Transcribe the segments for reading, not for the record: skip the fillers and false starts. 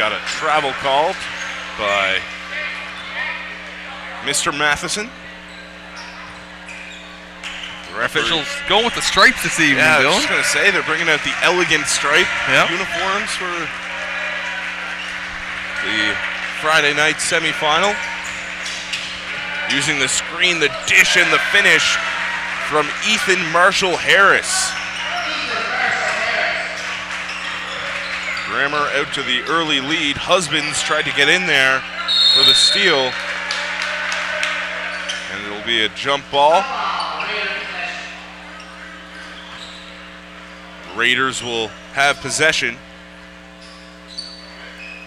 got a travel called by Mr. Matheson. Officials going with the stripes this evening, yeah, Dylan. I was just going to say, they're bringing out the elegant stripe uniforms for the Friday night semifinal. Using the screen, the dish, and the finish from Ethan Marshall Harris. Grammer out to the early lead. Husbands tried to get in there for the steal. And it'll be a jump ball. Raiders will have possession.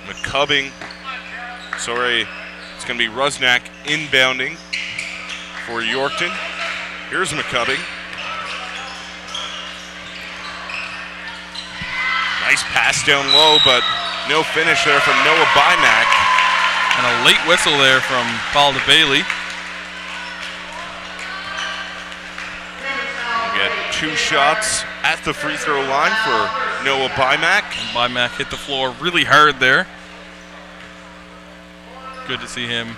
McCubbing, it's going to be Rusnak inbounding for Yorkton. Here's McCubbing. Nice pass down low, but no finish there from Noah Bymack. And a late whistle there from Balda Bailey. We get 2 shots at the free throw line for Noah Bymack. And Bymack hit the floor really hard there. Good to see him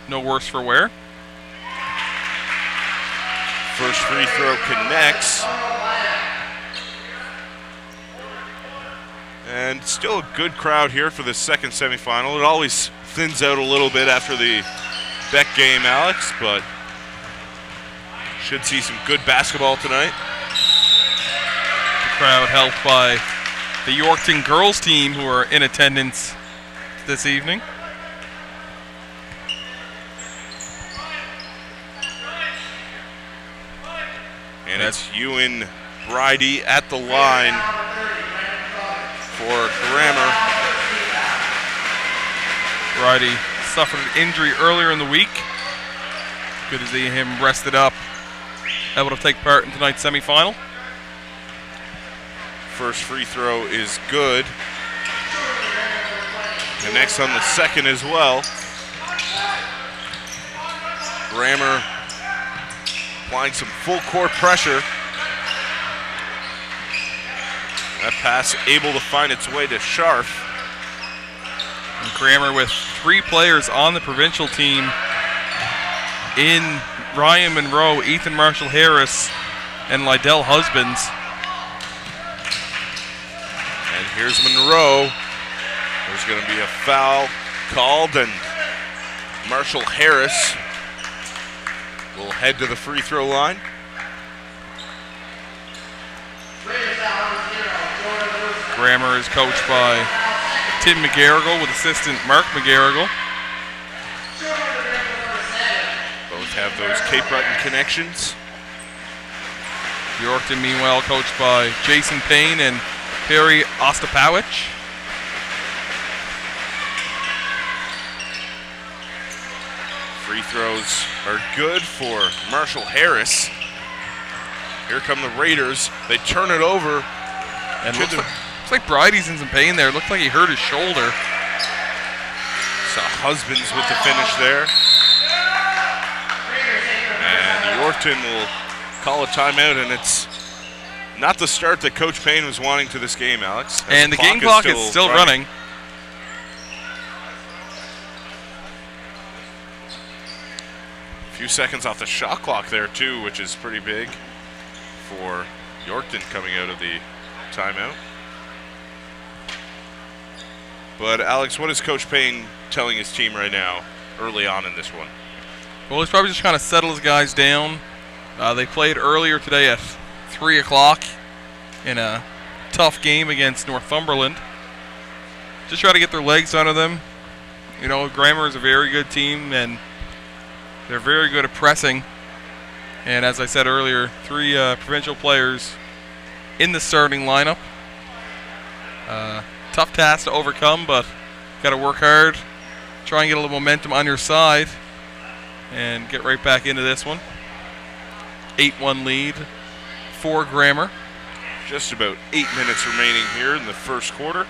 no worse for wear. First free throw connects. And still a good crowd here for the second semifinal. It always thins out a little bit after the Beck game, Alex, but should see some good basketball tonight. The crowd helped by the Yorkton girls team who are in attendance this evening. And it's Ewan Bridie at the line for Grammer. Bridie suffered an injury earlier in the week. Good to see him rested up, able to take part in tonight's semifinal. First free throw is good. Connects on the second as well. Grammer applying some full court pressure. That pass able to find its way to Scharf. And Grammer with 3 players on the provincial team in Ryan Monroe, Ethan Marshall Harris, and Lydell Husbands. And here's Monroe. There's going to be a foul called, and Marshall Harris will head to the free throw line. Grammer is coached by Tim McGarrigle with assistant Mark McGarrigle. Both have those Cape Breton connections. Yorkton, meanwhile, coached by Jason Payne and Perry Ostapowicz. Free throws are good for Marshall Harris. Here come the Raiders. They turn it over. And looks like Bridie's in some pain there. It looked like he hurt his shoulder. Saw Husbands with the finish there. And Yorkton will call a timeout, and it's not the start that Coach Payne was wanting to this game, Alex. And the game clock is still running. A few seconds off the shot clock there, too, which is pretty big for Yorkton coming out of the timeout. But, Alex, what is Coach Payne telling his team right now early on in this one? Well, he's probably just trying to settle his guys down. They played earlier today at 3 o'clock in a tough game against Northumberland. Just try to get their legs under them. You know, Grammer is a very good team, and they're very good at pressing. And as I said earlier, 3 provincial players in the starting lineup. Tough task to overcome, but got to work hard. Try and get a little momentum on your side and get right back into this one. 8-1 lead for Grammer. Just about 8 minutes remaining here in the first quarter.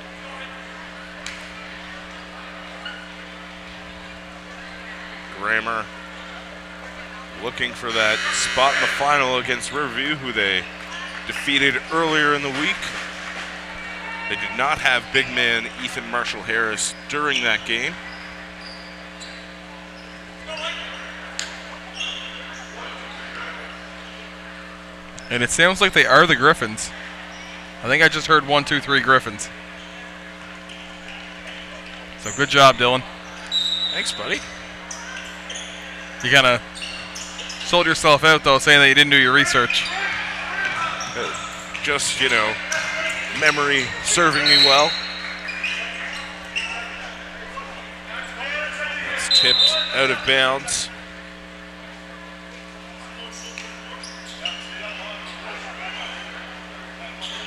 Grammer looking for that spot in the final against Riverview, who they defeated earlier in the week. They did not have big man Ethan Marshall Harris during that game. And it sounds like they are the Griffins. I think I just heard 1, 2, 3 Griffins. So good job, Dylan. Thanks, buddy. You kind of sold yourself out, though, saying that you didn't do your research. Just, you know, memory serving me well. It's tipped out of bounds.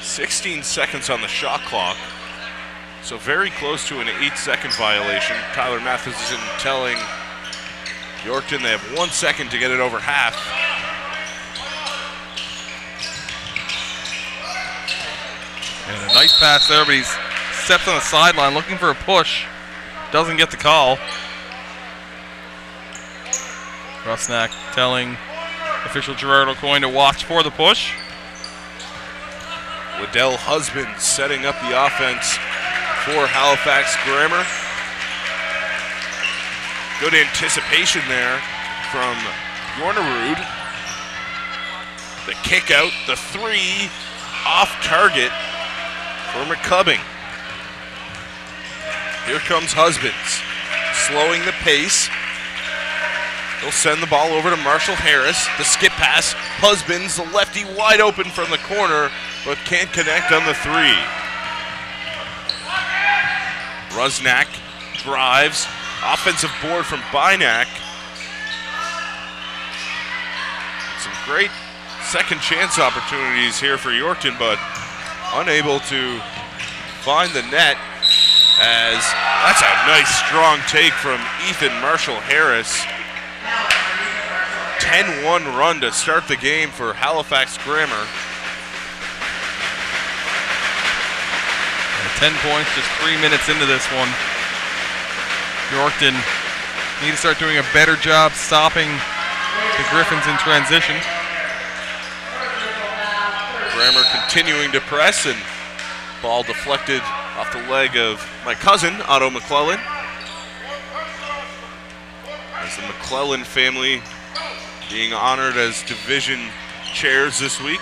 $16 seconds on the shot clock. So very close to an 8-second violation. Tyler Matheson telling Yorkton they have 1 second to get it over half. And a nice pass there, but he's steps on the sideline looking for a push. Doesn't get the call. Rusnak telling official Gerard O'Coin to watch for the push. Liddell Husband setting up the offense for Halifax Grammar. Good anticipation there from Yornerud. The kick out, the 3 off target for McCubbing. Here comes Husbands, slowing the pace. He'll send the ball over to Marshall Harris. The skip pass, Husbands, the lefty wide open from the corner, but can't connect on the 3. Rusnak drives, offensive board from Bynack. Some great second chance opportunities here for Yorkton, but unable to find the net, as that's a nice strong take from Ethan Marshall Harris. 10-1 run to start the game for Halifax Grammar. 10 points, just 3 minutes into this one. Yorkton need to start doing a better job stopping the Griffins in transition. Grammar continuing to press, and ball deflected off the leg of my cousin, Otto McClellan. As the McClellan family being honored as division chairs this week.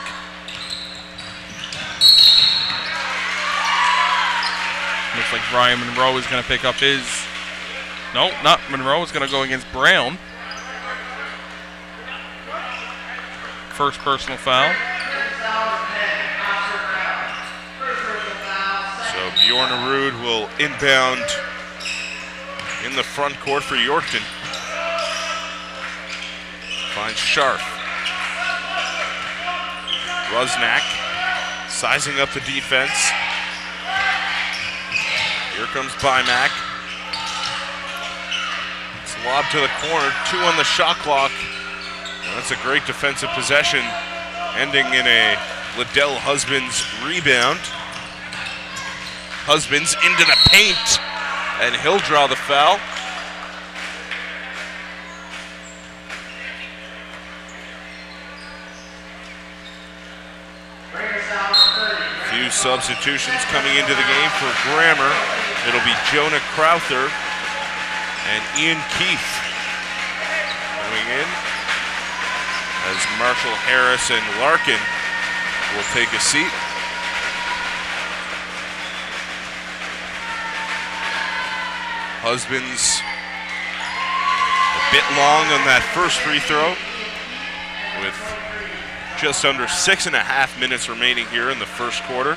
Looks like Brian Monroe is going to pick up his. No, not Monroe. Is going to go against Brown. First personal foul. So Bjornerud will inbound in the front court for Yorkton. Finds Sharp. Rusnak sizing up the defense. Here comes Bymack. It's lobbed to the corner, 2 on the shot clock. And that's a great defensive possession, ending in a Liddell Husbands rebound. Husbands into the paint, and he'll draw the foul. Few substitutions coming into the game for Grammar. It'll be Jonah Crowther and Ian Keith coming in, as Marshall Harris and Larkin will take a seat. Husbands a bit long on that first free throw, with just under 6.5 minutes remaining here in the first quarter.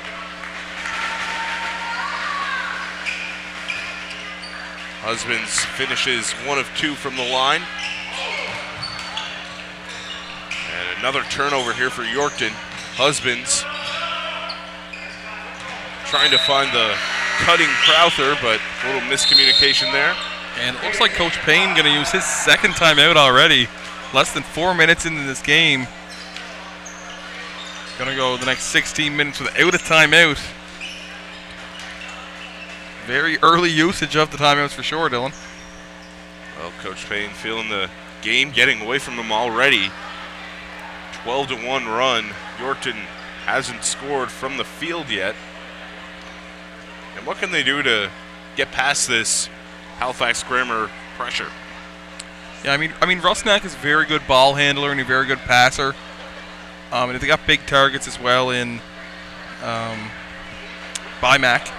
Husbands finishes 1 of 2 from the line. And another turnover here for Yorkton. Husbands trying to find the cutting Crowther, but a little miscommunication there. And it looks like Coach Payne going to use his second timeout already. Less than 4 minutes into this game. Going to go the next 16 minutes without a timeout. Very early usage of the timeouts for sure, Dylan. Well, Coach Payne feeling the game getting away from them already. 12-1 run. Yorkton hasn't scored from the field yet. And what can they do to get past this Halifax Grammar pressure? Yeah, I mean, Rusnak is a very good ball handler and a very good passer. And they got big targets as well in Bymack.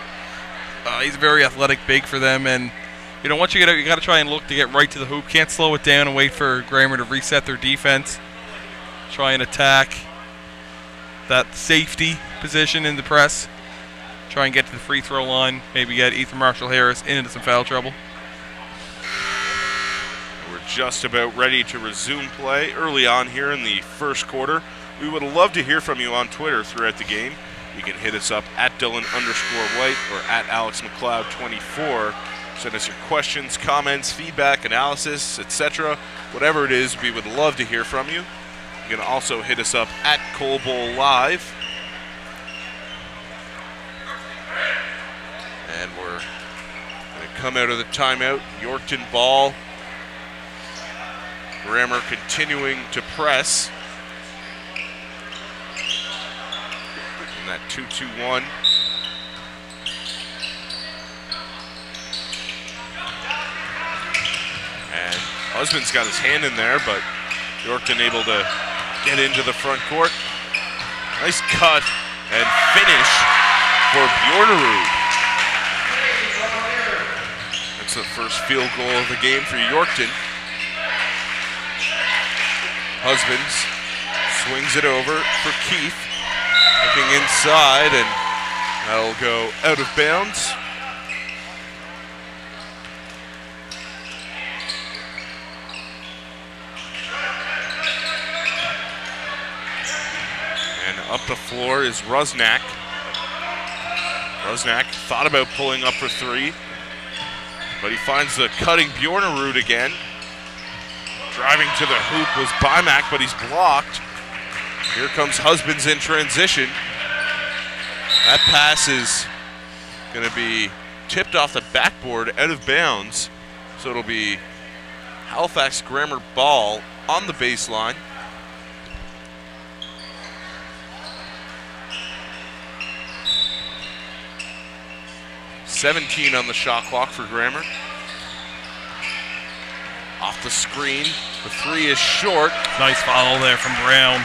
He's very athletic, big for them, and you know, once you get out, you got to try and look to get right to the hoop. Can't slow it down and wait for Grammar to reset their defense. Try and attack that safety position in the press. Try and get to the free throw line. Maybe get Ethan Marshall-Harris into some foul trouble. We're just about ready to resume play early on here in the first quarter. We would love to hear from you on Twitter throughout the game. You can hit us up at Dylan_White or at AlexMcLeod24. Send us your questions, comments, feedback, analysis, etc. Whatever it is, we would love to hear from you. You can also hit us up at Coal Bowl Live. And we're going to come out of the timeout. Yorkton ball. Grammar continuing to press. And that 2-2-1. And Husband's got his hand in there, but Yorkton able to get into the front court. Nice cut and finish for Bjornerud. That's the first field goal of the game for Yorkton. Husbands swings it over for Keith. Looking inside, and that'll go out of bounds. And up the floor is Rusnak. Rusnak thought about pulling up for three, but he finds the cutting Bjornerud again. Driving to the hoop was Bymack, but he's blocked. Here comes Husbands in transition. That pass is going to be tipped off the backboard out of bounds. So it'll be Halifax Grammar ball on the baseline. .17 on the shot clock for Grammar. Off the screen, the three is short. Nice follow there from Brown.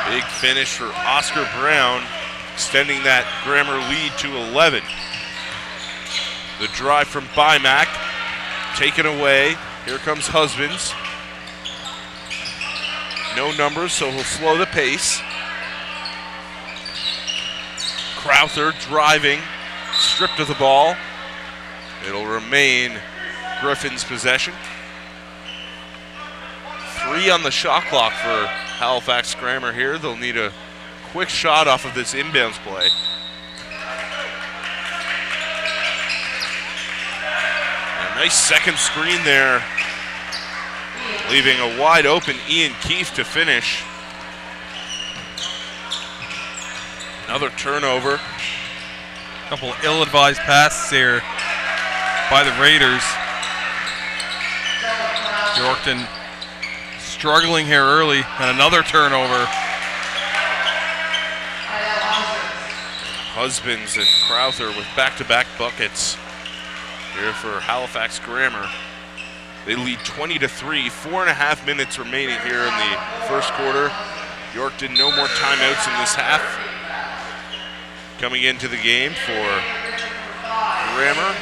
Big finish for Oscar Brown, extending that Grammar lead to 11. The drive from Bymack, taken away. Here comes Husbands. No numbers, so he'll slow the pace. Crowther driving, stripped of the ball. It'll remain Griffin's possession. 3 on the shot clock for Halifax Grammar here. They'll need a quick shot off of this inbounds play. A nice second screen there, leaving a wide open Ian Keefe to finish. Another turnover. A couple ill-advised passes here by the Raiders. Yorkton struggling here early, and another turnover. Husbands and Crowther with back-to-back buckets here for Halifax Grammar. They lead 20-3, 4.5 minutes remaining here in the first quarter. Yorkton, no more timeouts in this half. Coming into the game for Grammar,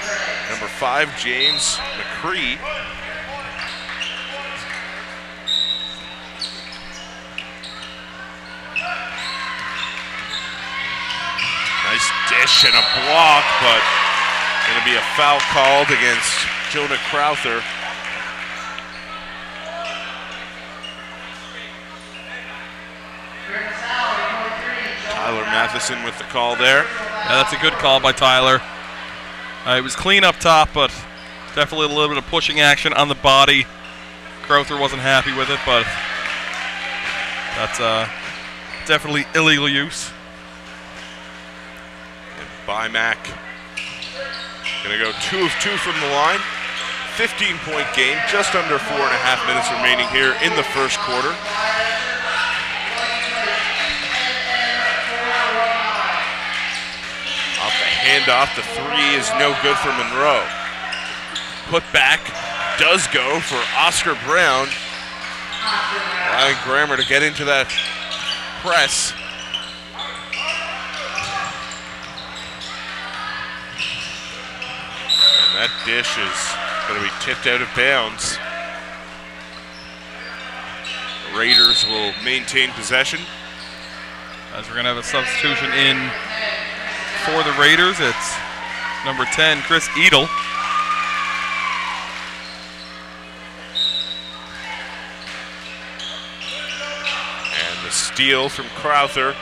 number 5, James McCree. Nice dish and a block, but going to be a foul called against Jonah Crowther. Tyler Matheson with the call there. Yeah, that's a good call by Tyler. It was clean up top, but definitely a little bit of pushing action on the body. Crowther wasn't happy with it, but that's definitely illegal use. Bymack going to go 2 of 2 from the line. 15-point game, just under 4.5 minutes remaining here in the first quarter. Off handoff. The three is no good for Monroe. Put back does go for Oscar Brown, allowing Grammer to get into that press. And that dish is going to be tipped out of bounds. The Raiders will maintain possession. As we're going to have a substitution in for the Raiders, it's number 10, Chris Edel. And the steal from Crowther.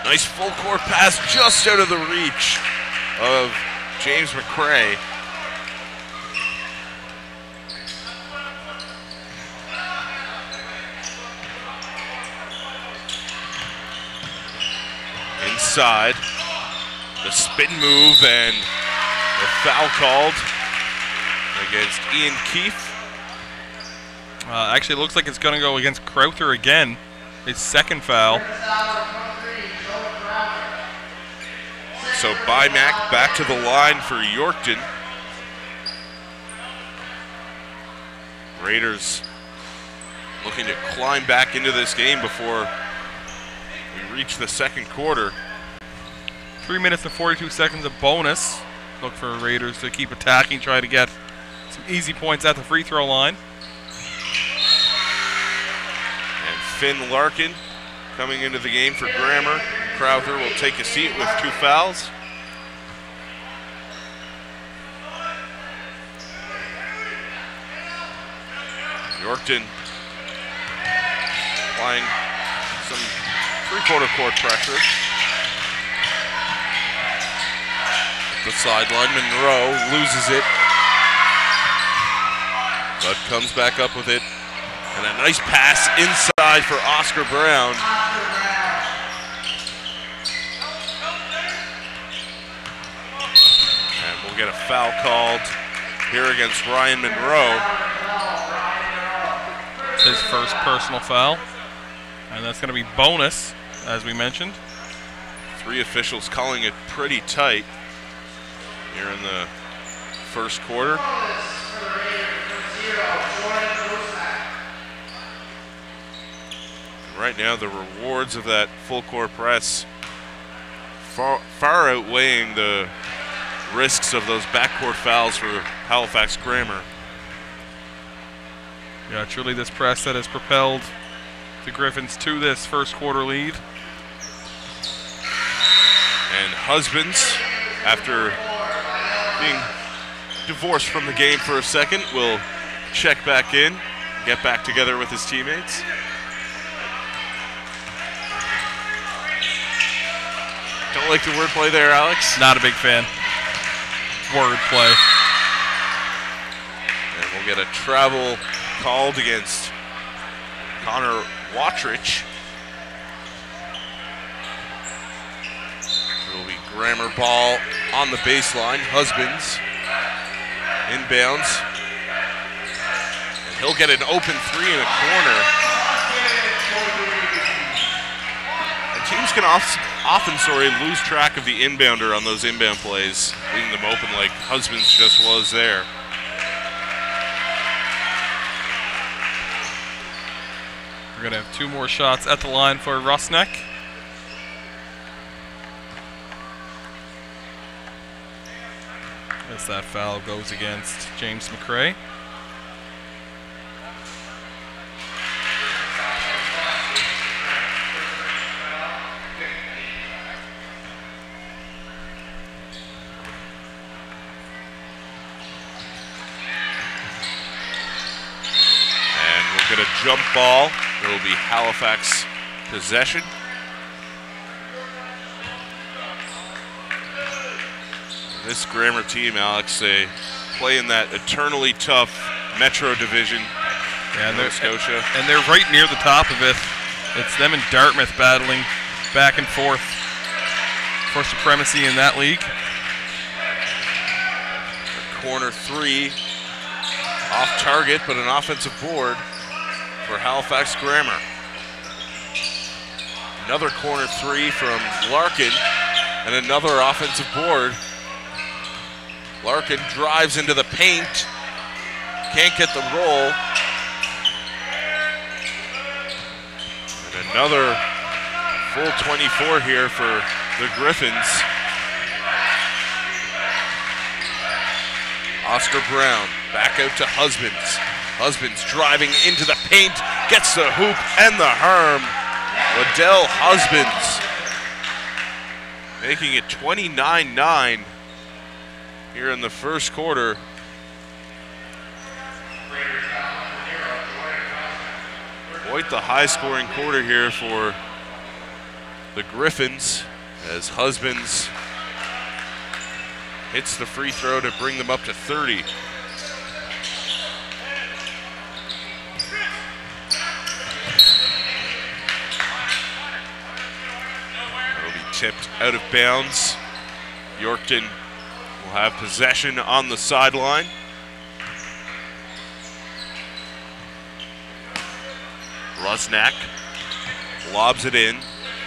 Nice full court pass just out of the reach of James McCrae. Inside, the spin move and the foul called against Ian Keefe. Actually, it looks like it's going to go against Crowther again. His second foul. So Bymack back to the line for Yorkton. Raiders looking to climb back into this game before we reach the second quarter. 3 minutes and 42 seconds of bonus. Look for Raiders to keep attacking, try to get some easy points at the free throw line. And Finn Larkin coming into the game for Grammer. Crowther will take a seat with 2 fouls. Yorkton applying some three-quarter court pressure. The sideline, Monroe loses it, but comes back up with it. And a nice pass inside for Oscar Brown. And we'll get a foul called here against Ryan Monroe. It's his first personal foul. And that's going to be bonus, as we mentioned. 3 officials calling it pretty tight here in the first quarter. Right now, the rewards of that full court press far outweighing the risks of those backcourt fouls for Halifax Grammer. Yeah, truly this press that has propelled the Griffins to this first quarter lead. And Husbands, after being divorced from the game for a second, will check back in, get back together with his teammates. Don't like the wordplay there, Alex? Not a big fan. Wordplay. And we'll get a travel called against Connor Watrich. It will be Grammer ball on the baseline. Husbands inbounds. And he'll get an open 3 in a corner. And teams can often lose track of the inbounder on those inbound plays, leaving them open like Husbands just was there. We're going to have 2 more shots at the line for Rusneck. As that foul goes against James McCrae. And we'll get a jump ball. It will be Halifax possession. This Grammer team, Alex, they play in that eternally tough Metro division. Yeah, in Scotia. And they're right near the top of it. It's them and Dartmouth battling back and forth for supremacy in that league. Corner 3 off target, but an offensive board for Halifax Grammer. Another corner 3 from Larkin. And another offensive board. Larkin drives into the paint. Can't get the roll. And another full 24 here for the Griffins. Oscar Brown back out to Husbands. Husbands driving into the paint, gets the hoop and the harm. Liddell Husbands making it 29-9 here in the first quarter. Quite the high-scoring quarter here for the Griffins as Husbands hits the free throw to bring them up to 30. That'll be tipped out of bounds. Yorkton will have possession on the sideline. Rusnak lobs it in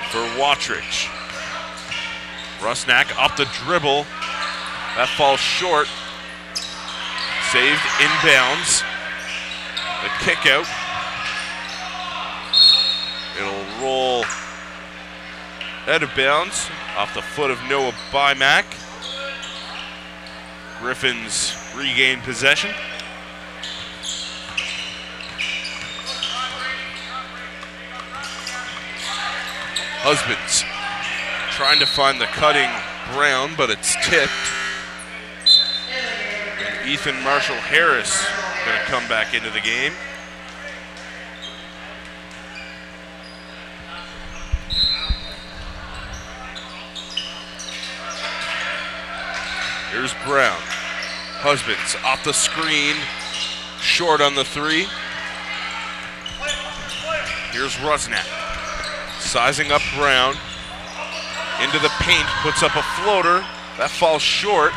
for Watrich. Rusnak up the dribble. That falls short. Saved inbounds. The kick out. It'll roll out of bounds off the foot of Noah Bymack. Griffins regain possession. Husbands trying to find the cutting Brown, but it's tipped. And Ethan Marshall Harris going to come back into the game. Here's Brown. Husbands off the screen, short on the three. Here's Rusnak. Sizing up Brown. Into the paint, puts up a floater. That falls short.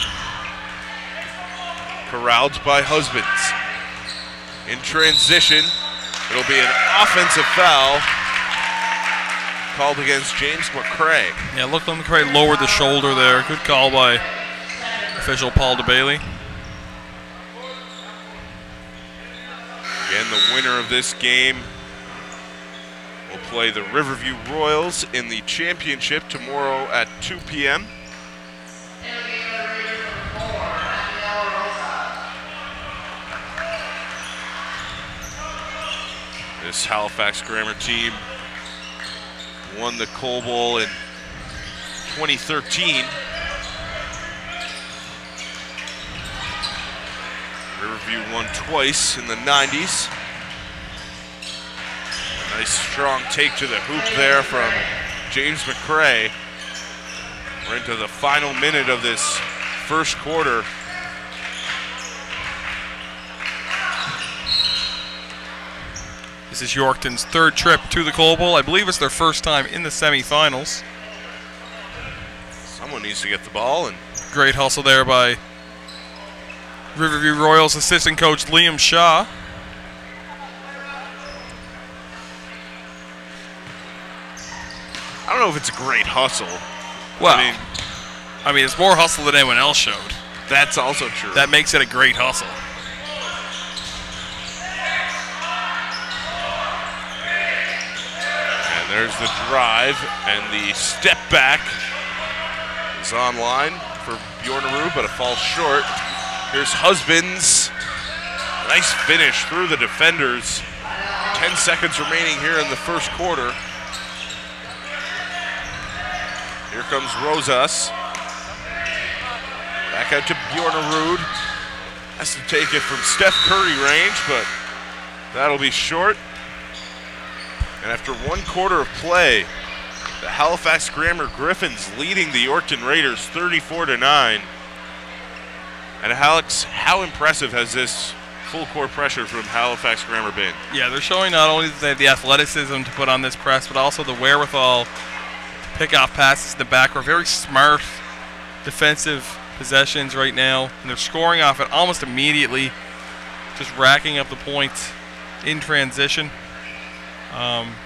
Corralled by Husbands. In transition, it'll be an offensive foul called against James McCrae. Yeah, looked like McCrae lowered the shoulder there. Good call by official Paul DeBailey. Again, the winner of this game will play the Riverview Royals in the championship tomorrow at 2 p.m. This Halifax Grammar team won the Coal Bowl in 2013. Riverview won twice in the 90s. A nice strong take to the hoop there from James McCrae. We're into the final minute of this first quarter. This is Yorkton's third trip to the Coal Bowl. I believe it's their first time in the semifinals. Someone needs to get the ball. And great hustle there by Riverview Royals assistant coach Liam Shaw. I don't know if it's a great hustle. Well, I mean, it's more hustle than anyone else showed. That's also true. That makes it a great hustle. And there's the drive, and the step back is online for Bjornaru, but it falls short. Here's Husbands. Nice finish through the defenders. 10 seconds remaining here in the first quarter. Here comes Rosas. Back out to Bjornaru. Has to take it from Steph Curry range, but that'll be short. And after one quarter of play, the Halifax Grammar Griffins leading the Yorkton Raiders 34-9. And Alex, how impressive has this full court pressure from Halifax Grammar been? Yeah, they're showing not only that they have the athleticism to put on this press, but also the wherewithal to pick off passes in the backcourt. Very smart defensive possessions right now. And they're scoring off it almost immediately, just racking up the points in transition.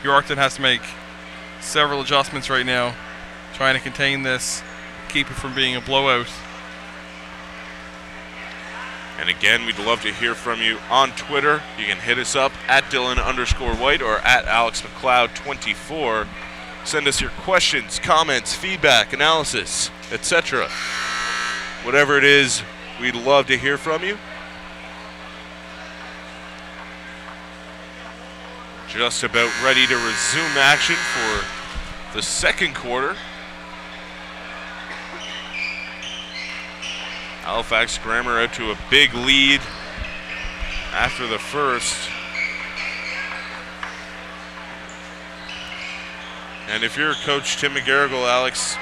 Yorkton has to make several adjustments right now, trying to contain this keep it from being a blowout. And again, we'd love to hear from you on Twitter. You can hit us up at Dylan_White or at AlexMcLeod24. Send us your questions, comments, feedback, analysis, etc. Whatever it is, we'd love to hear from you. Just about ready to resume action for the second quarter. Halifax Grammar out to a big lead after the first. And if you're Coach Tim McGarrigle, Alex,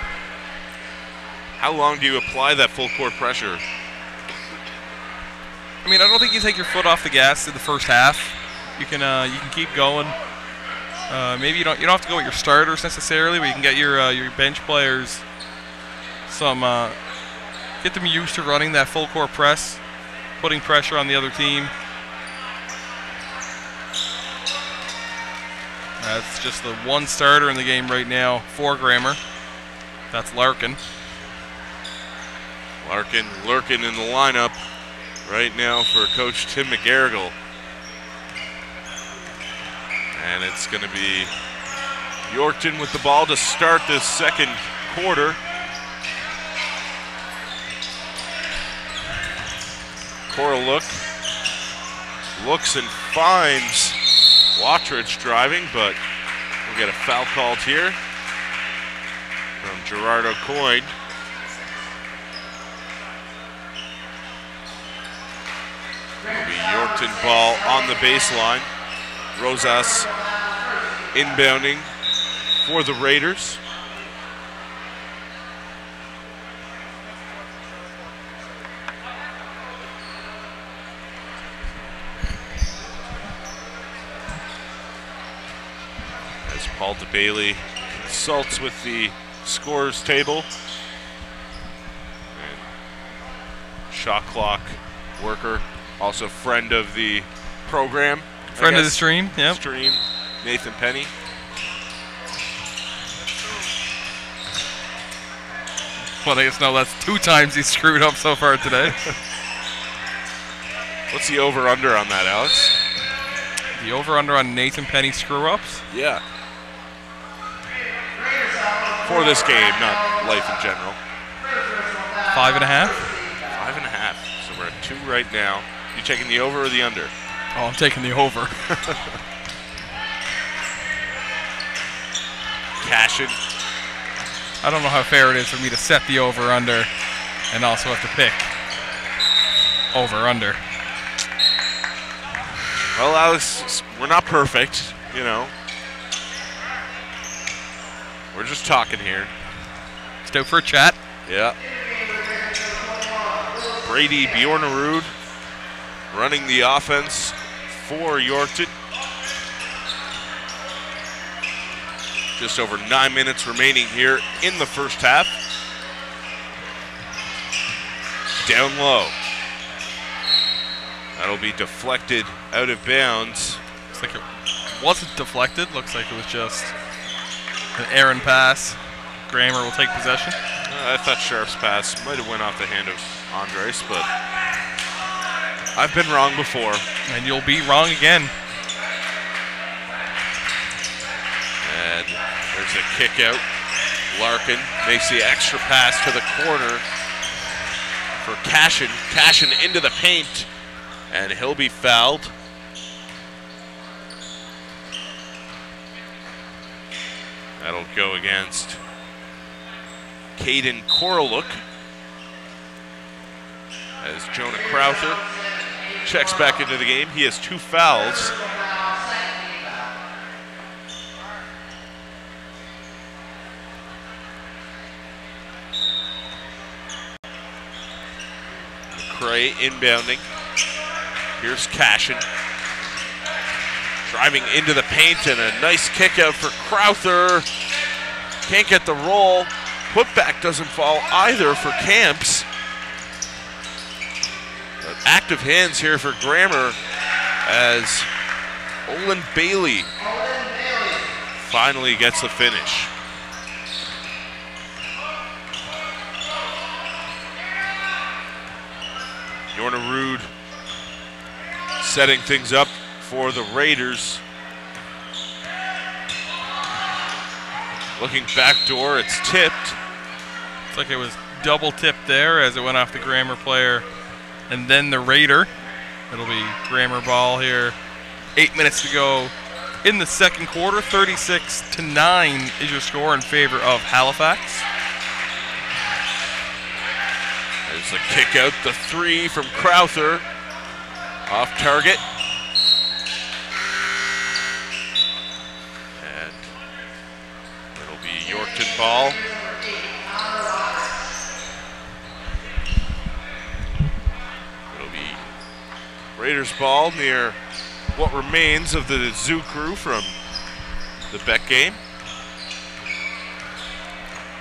how long do you apply that full court pressure? I mean, I don't think you take your foot off the gas in the first half. You can keep going. Maybe you don't have to go with your starters necessarily, but you can get your bench players some. Get them used to running that full court press, putting pressure on the other team. That's just the one starter in the game right now for Grammar. That's Larkin. Larkin lurking in the lineup right now for Coach Tim McGarrigle. And it's going to be Yorkton with the ball to start this second quarter. Cora looks and finds Wattridge driving, but we'll get a foul called here from Gerardo Coyne. It'll be Yorkton ball on the baseline. Rosas inbounding for the Raiders. Paul DeBailey consults with the scorers table. And shot clock worker, also friend of the program. Friend of the stream, yeah. Stream, Nathan Penny. Well, I guess no, that's 2 times he's screwed up so far today. What's the over-under on that, Alex? The over-under on Nathan Penny screw-ups? Yeah. For this game, not life in general. 5.5? 5.5. So we're at 2 right now. You taking the over or the under? Oh, I'm taking the over. Cashin. I don't know how fair it is for me to set the over-under and also have to pick over-under. Well, Alex, we're not perfect, you know. We're just talking here. Just out for a chat. Yeah. Brady Bjornerud running the offense for Yorkton. Just over 9 minutes remaining here in the first half. Down low. That'll be deflected out of bounds. Looks like it wasn't deflected. Looks like it was just an errant pass. Grammar will take possession. I thought Sharp's pass might have went off the hand of Andres, but I've been wrong before. And you'll be wrong again. And there's a kick out. Larkin makes the extra pass to the corner for Cashin. Cashin into the paint, and he'll be fouled. That'll go against Caden Koroluk as Jonah Crowther checks back into the game. He has 2 fouls. McCrae inbounding. Here's Cashin. Driving into the paint and a nice kick out for Crowther. Can't get the roll. Putback doesn't fall either for Camps. But active hands here for Grammar as Olin Bailey finally gets the finish. Yornerud setting things up for the Raiders. Looking backdoor, it's tipped. Looks like it was double tipped there as it went off the Grammer player and then the Raider. It'll be Grammer ball here. 8 minutes to go in the second quarter. 36-9 is your score in favor of Halifax. There's the kick out, the three from Crowther. Off target. And it'll be Yorkton ball. It'll be Raiders ball near what remains of the Zoo crew from the Beck game.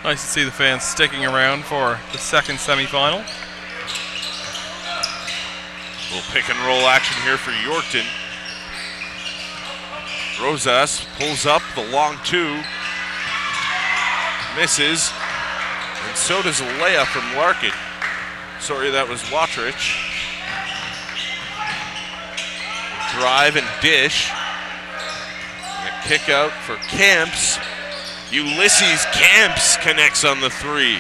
Nice to see the fans sticking around for the second semifinal. Little pick and roll action here for Yorkton. Rosas pulls up the long two. Misses. And so does a layup from Larkin. Sorry, that was Watrich. Drive and dish. And a kick out for Camps. Ulysses Camps connects on the three.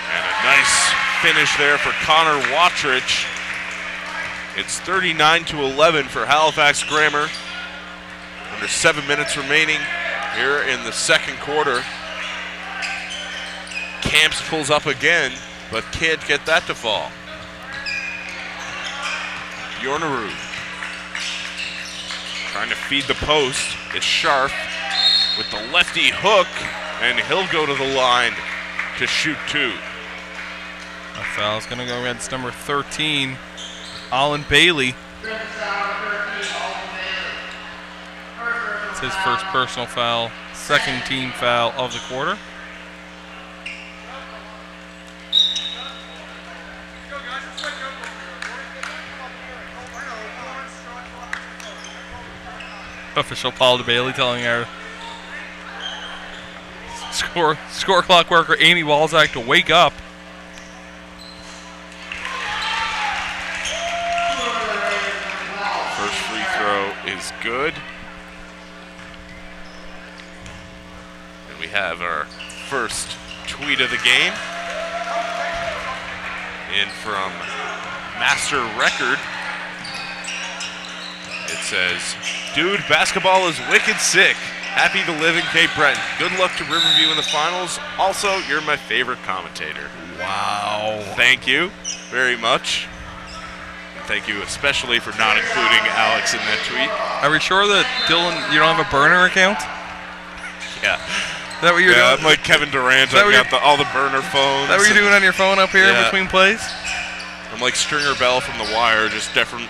And a nice finish there for Connor Watrich. It's 39-11 for Halifax Grammar. Under 7 minutes remaining here in the second quarter. Camps pulls up again, but can't get that to fall. Yornerud trying to feed the post. It's Sharp with the lefty hook, and he'll go to the line to shoot two. A foul's going to go against number 13, Alan Bailey. It's his first personal foul, second team foul of the quarter. Official Paul DeBailey telling our score clock worker Amy Walzak to wake up. First free throw is good. And we have our first tweet of the game. In from Master Record. It says, "Dude, basketball is wicked sick. Happy to live in Cape Breton. Good luck to Riverview in the finals. Also, you're my favorite commentator." Wow. Thank you very much. And thank you especially for not including Alex in that tweet. Are we sure that Dylan, you don't have a burner account? Yeah. Is that what you're doing? I'm like Kevin Durant. I've got all the burner phones. Is that what you're doing on your phone up here in between plays? I'm like Stringer Bell from The Wire, just different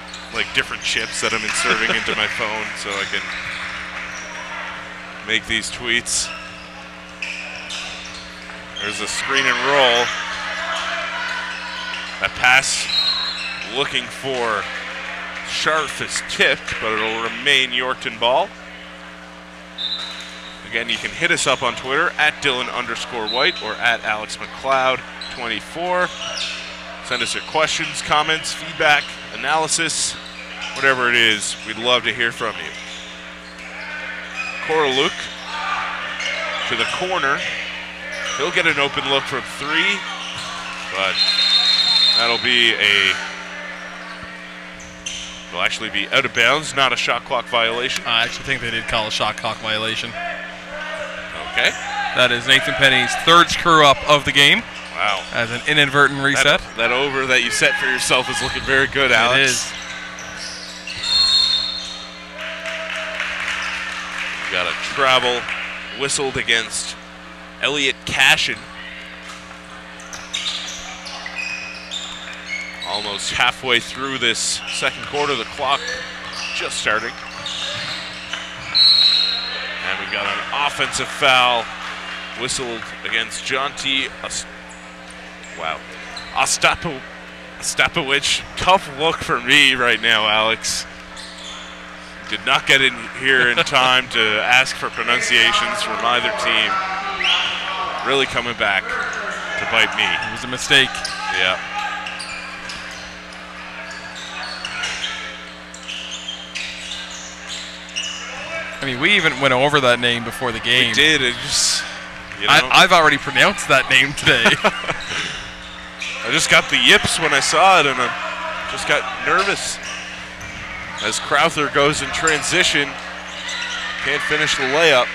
chips that I'm inserting into my phone so I can make these tweets. There's a screen and roll. That pass looking for Scharf is tipped, but it'll remain Yorkton ball. Again, you can hit us up on Twitter at Dylan_White or at AlexMcLeod24. Send us your questions, comments, feedback, analysis, whatever it is. We'd love to hear from you. Koroluk to the corner. He'll get an open look from three, but that'll be will actually be out of bounds, not a shot clock violation. I actually think they did call a shot clock violation. Okay. That is Nathan Penny's third screw up of the game. Wow. As an inadvertent reset. That over that you set for yourself is looking very good, Alex. It is. Got a travel whistled against Elliot Cashin. Almost halfway through this second quarter, the clock just starting. And we've got an offensive foul whistled against Jonty Ostapowicz. Tough look for me right now, Alex. Did not get in here in time to ask for pronunciations from either team. Really coming back to bite me. It was a mistake. Yeah. I mean, we even went over that name before the game. We did. It just, you know. I've already pronounced that name today. I just got the yips when I saw it, and I just got nervous. As Crowther goes in transition, can't finish the layup.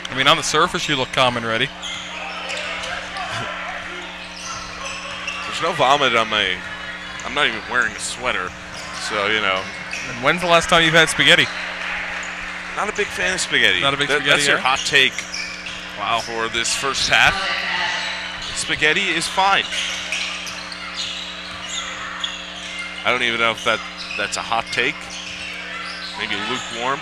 I mean, on the surface, you look calm and ready. There's no vomit on my. I'm not even wearing a sweater, so you know. And when's the last time you've had spaghetti? Not a big fan of spaghetti. Not a big spaghetti. That's your hot take. Wow. For this first half, spaghetti is fine. I don't even know if that's a hot take. Maybe lukewarm.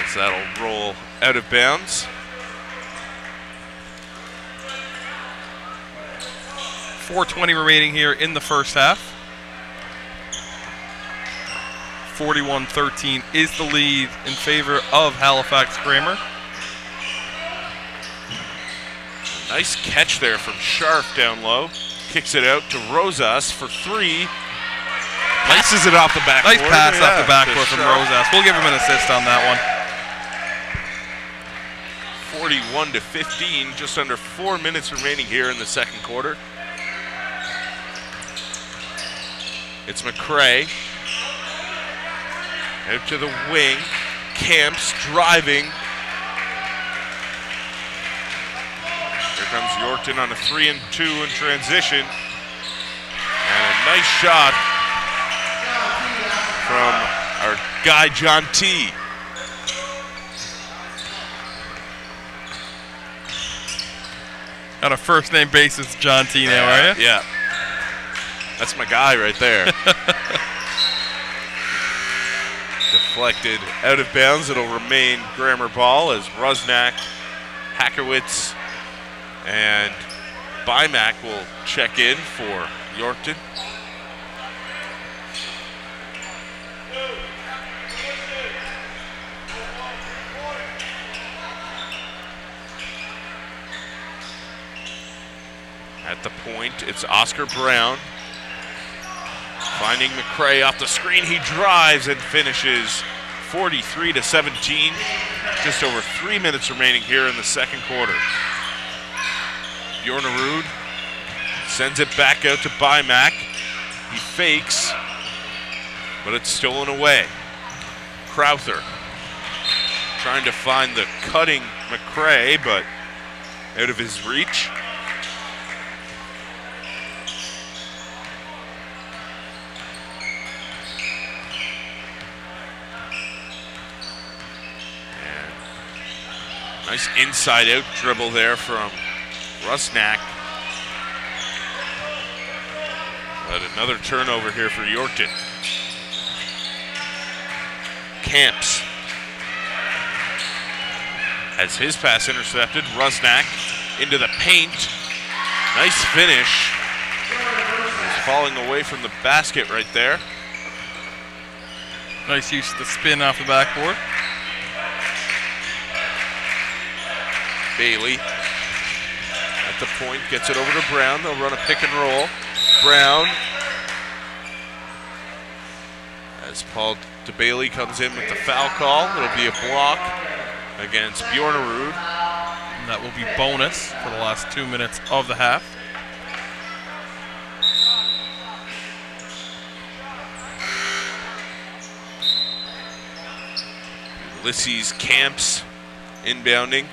As that'll roll out of bounds. 4:20 remaining here in the first half. 41-13 is the lead in favor of Halifax Grammar. Nice catch there from Sharp down low. Kicks it out to Rosas for three. Passes it off the backboard. Nice pass off the backboard from Rosas. We'll give him an assist on that one. 41-15, just under 4 minutes remaining here in the second quarter. It's McCrae. Out to the wing. Camps driving. Here comes Yorkton on a 3-and-2 in transition. And a nice shot from our guy, John T. On a first-name basis, John T. now, are you? Yeah. That's my guy right there. Deflected out of bounds. It'll remain Grammar ball as Rusnak, Hackowitz, and Bymack will check in for Yorkton. At the point, it's Oscar Brown. Finding McCrae off the screen, he drives and finishes 43-17. Just over 3 minutes remaining here in the second quarter. Bjornerud sends it back out to Bymack. He fakes, but it's stolen away. Crowther trying to find the cutting McCrae, but out of his reach. Nice inside-out dribble there from Rusnak. But another turnover here for Yorkton. Camps has his pass intercepted. Rusnak into the paint. Nice finish. He's falling away from the basket right there. Nice use of the spin off the backboard. Bailey at the point, gets it over to Brown. They'll run a pick and roll. Brown, as Paul DeBailey comes in with the foul call. It'll be a block against Bjornerud. And that will be bonus for the last 2 minutes of the half. Ulysses Camps inbounding.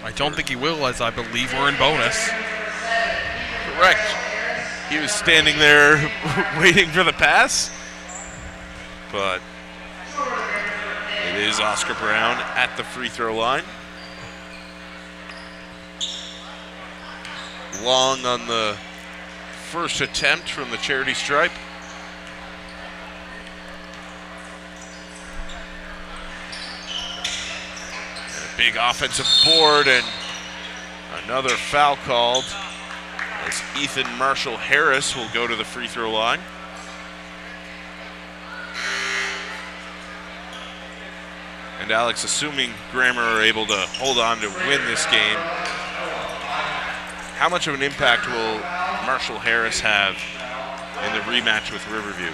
I don't think he will, as I believe we're in bonus. Correct. He was standing there waiting for the pass. But it is Oscar Brown at the free throw line. Long on the first attempt from the charity stripe. Big offensive board and another foul called As Ethan Marshall Harris will go to the free throw line. And Alex, assuming Grammar are able to hold on to win this game, how much of an impact will Marshall Harris have in the rematch with Riverview?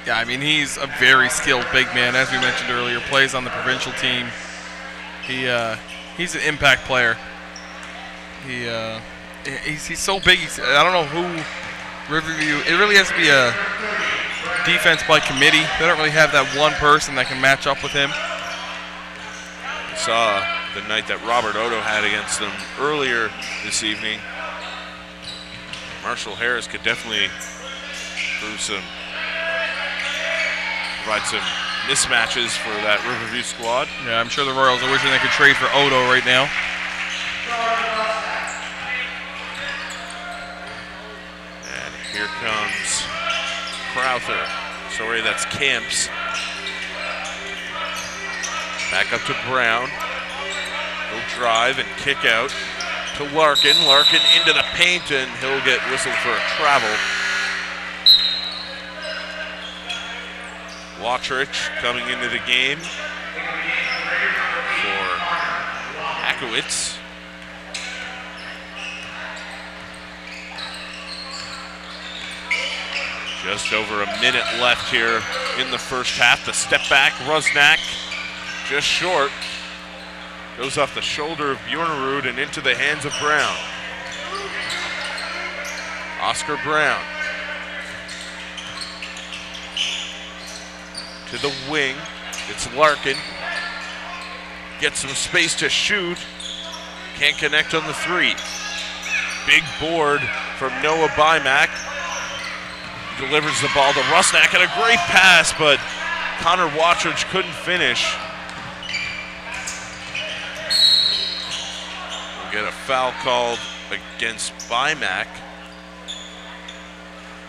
Yeah, I mean, he's a very skilled big man, as we mentioned earlier, plays on the provincial team. He's an impact player. He's so big. I don't know who Riverview, it really has to be a defense by committee. They don't really have that one person that can match up with him. Saw the night that Robert Odo had against them earlier this evening. Marshall Harris could definitely provide some mismatches for that Riverview squad. Yeah, I'm sure the Royals are wishing they could trade for Odo right now. And here comes Crowther. Sorry, that's Camps. Back up to Brown. He'll drive and kick out to Larkin. Larkin into the paint, and he'll get whistled for a travel. Watrich coming into the game for Akowitz. Just over a minute left here in the first half. The step back, Rusnak. Just short. Goes off the shoulder of Bjornerud and into the hands of Brown. Oscar Brown. To the wing. It's Larkin. Gets some space to shoot. Can't connect on the three. Big board from Noah Bymack. Delivers the ball to Rusnak, and a great pass, but Connor Watrich couldn't finish. Get a foul called against Bymack.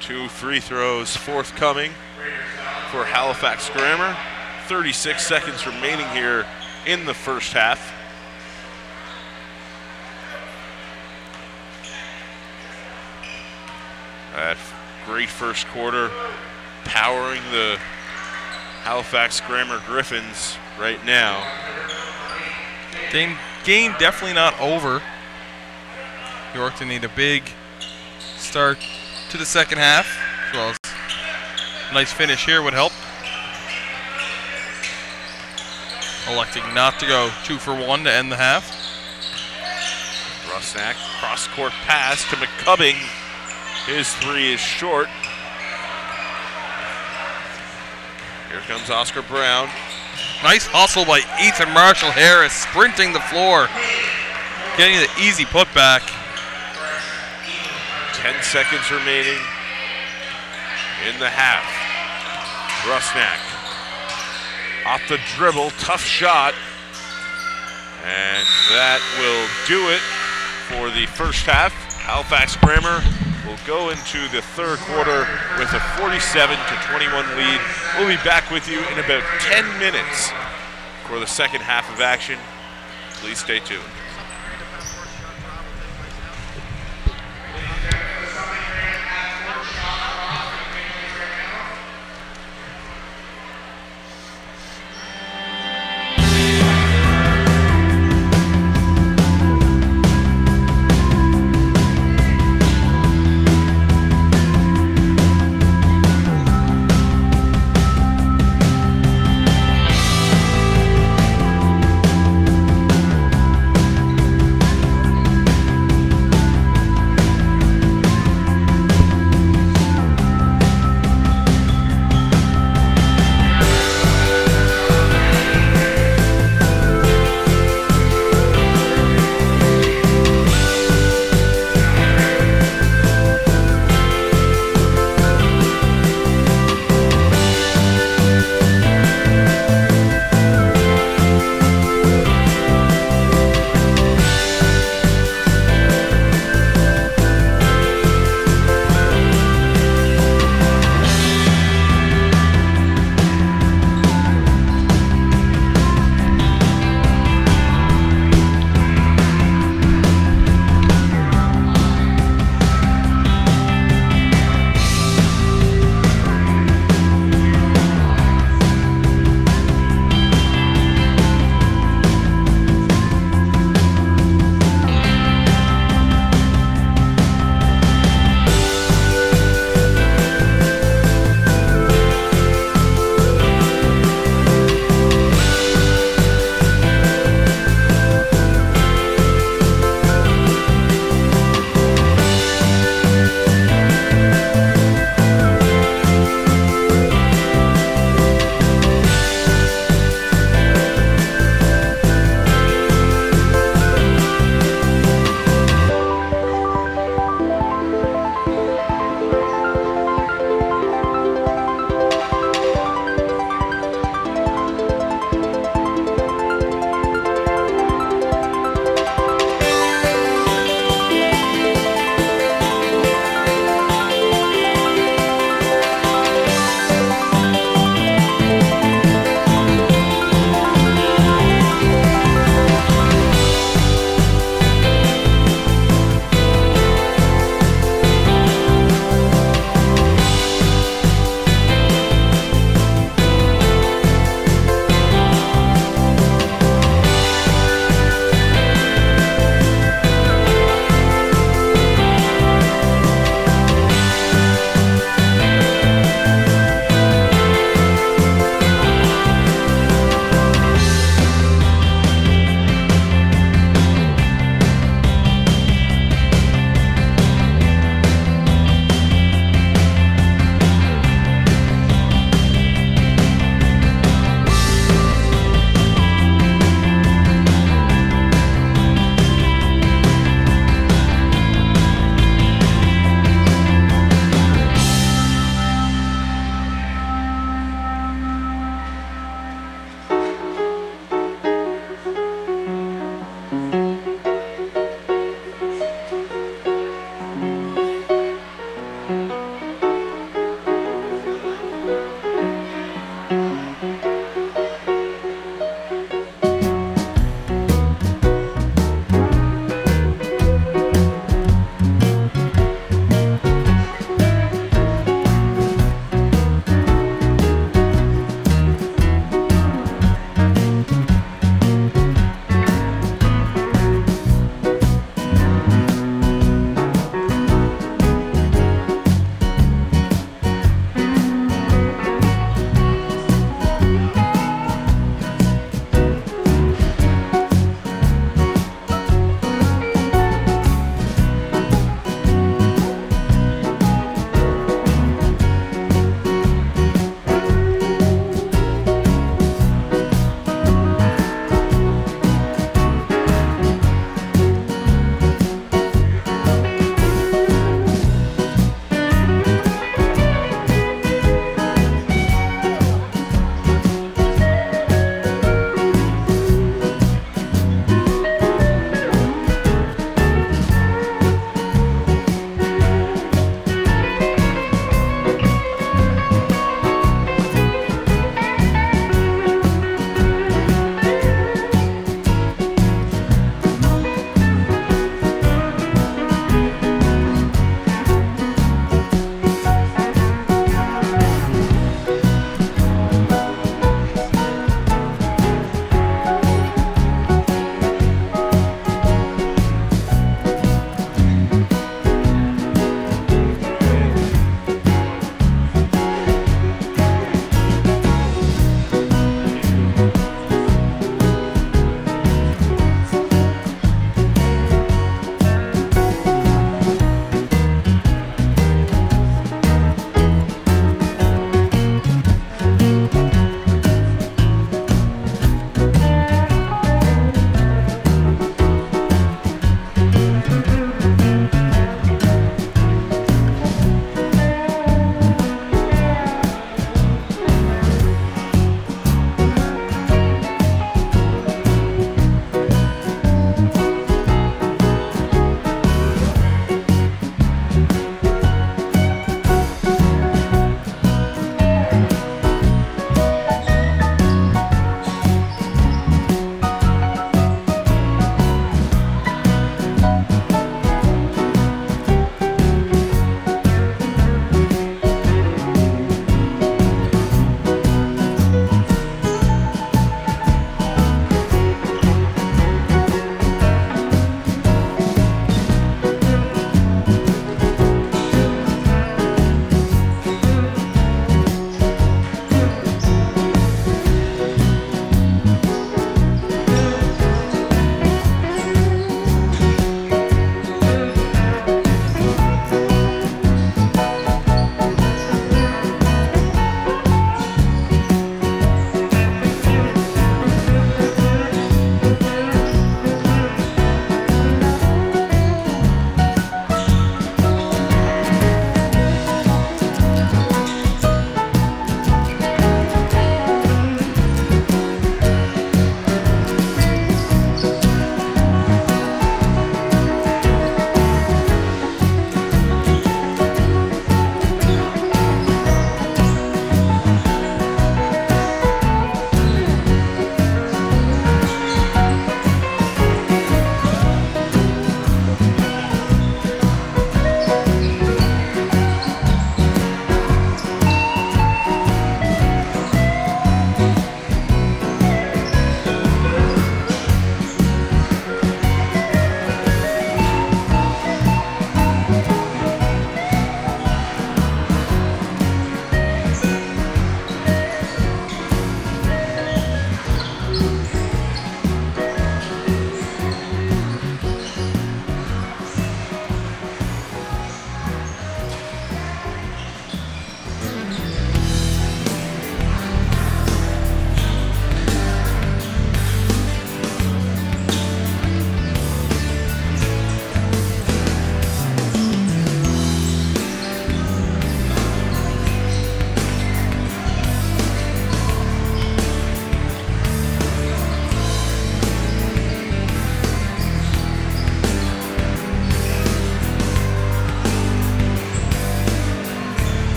2 free throws forthcoming for Halifax Grammar. 36 seconds remaining here in the first half. That great first quarter, powering the Halifax Grammar Griffins right now. Game definitely not over. Yorkton need a big start to the second half, as well as a nice finish here would help. Electing not to go 2 for 1 to end the half. Rusnak, cross-court pass to McCubbing. His three is short. Here comes Oscar Brown. Nice hustle by Ethan Marshall Harris, sprinting the floor, getting the easy putback. 10 seconds remaining in the half. Rusnak off the dribble, tough shot. And that will do it for the first half. Halifax Grammar will go into the third quarter with a 47-21 lead. We'll be back with you in about 10 minutes for the second half of action. Please stay tuned.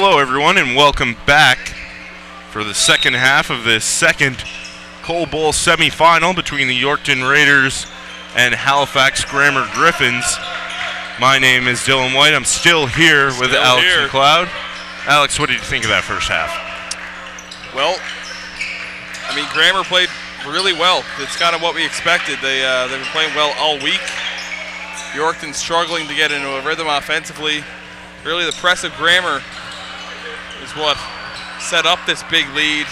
Hello, everyone, and welcome back for the second half of this second Coal Bowl semifinal between the Yorkton Raiders and Halifax Grammar Griffins. My name is Dylan White. I'm still here with Alex McLeod. Alex, what did you think of that first half? Well, I mean, Grammar played really well. It's kind of what we expected. They've been playing well all week. Yorkton struggling to get into a rhythm offensively. Really, the press of Grammar is what set up this big lead,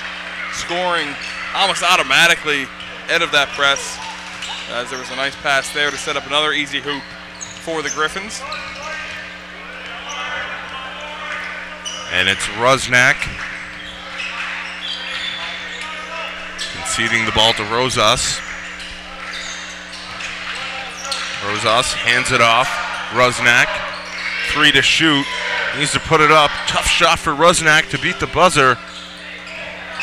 scoring almost automatically out of that press, as there was a nice pass there to set up another easy hoop for the Griffins. And it's Rusnak conceding the ball to Rosas. Rosas hands it off. Rusnak, 3 to shoot. Needs to put it up. Tough shot for Rusnak to beat the buzzer.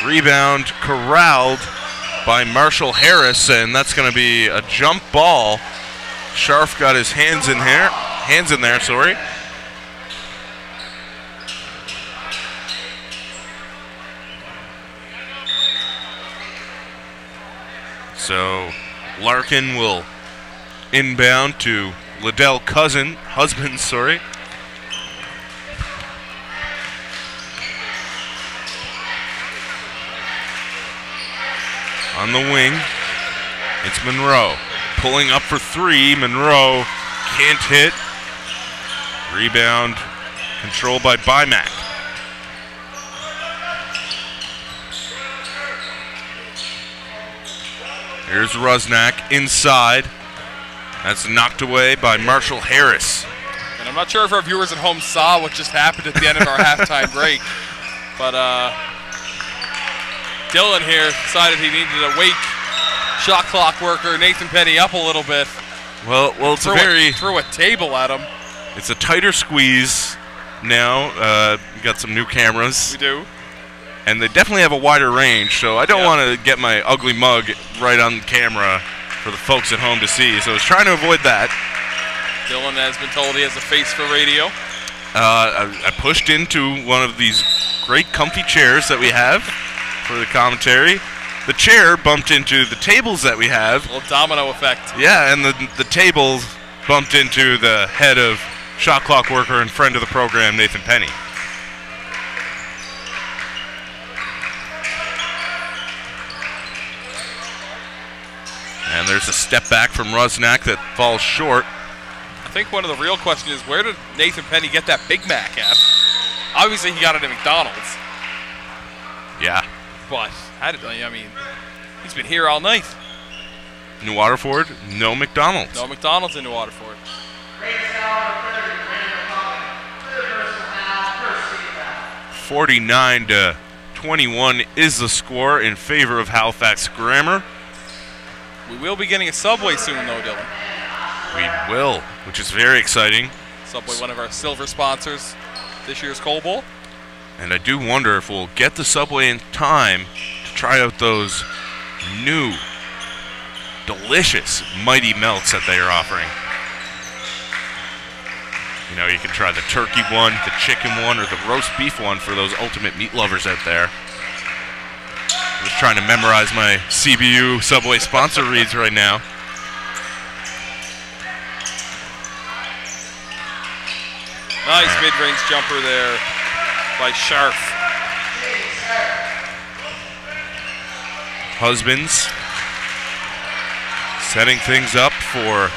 Rebound corralled by Marshall Harris, and that's going to be a jump ball. Scharf got his hands in there, sorry. So Larkin will inbound to Liddell Husbands, sorry. On the wing, it's Monroe. Pulling up for 3, Monroe can't hit. Rebound controlled by Bymack. Here's Rusnak inside. That's knocked away by Marshall Harris. And I'm not sure if our viewers at home saw what just happened at the end of our halftime break, but Dylan here decided he needed to wake shot clock worker Nathan Penny up a little bit. Well, it's threw a table at him. It's a tighter squeeze now. We got some new cameras. We do. And they definitely have a wider range, so I don't want to get my ugly mug right on camera for the folks at home to see. So I was trying to avoid that. Dylan has been told he has a face for radio. I pushed into one of these great comfy chairs that we have for the commentary. The chair bumped into the tables that we have. A little domino effect. Yeah, and the tables bumped into the head of shot clock worker and friend of the program, Nathan Penny. And there's a step back from Rusnak that falls short. I think one of the real questions is, where did Nathan Penny get that Big Mac at? Obviously, he got it at McDonald's. Yeah. But, I mean, he's been here all night. New Waterford, no McDonald's. No McDonald's in New Waterford. 49-21 is the score in favor of Halifax Grammar. We will be getting a Subway soon, though, Dylan. We will, which is very exciting. Subway, one of our silver sponsors this year's Coal Bowl. And I do wonder if we'll get the Subway in time to try out those new, delicious Mighty Melts that they are offering. You know, you can try the turkey one, the chicken one, or the roast beef one for those ultimate meat lovers out there. I'm just trying to memorize my CBU Subway sponsor reads right now. Nice mid-range jumper there by Scharf. Husbands setting things up for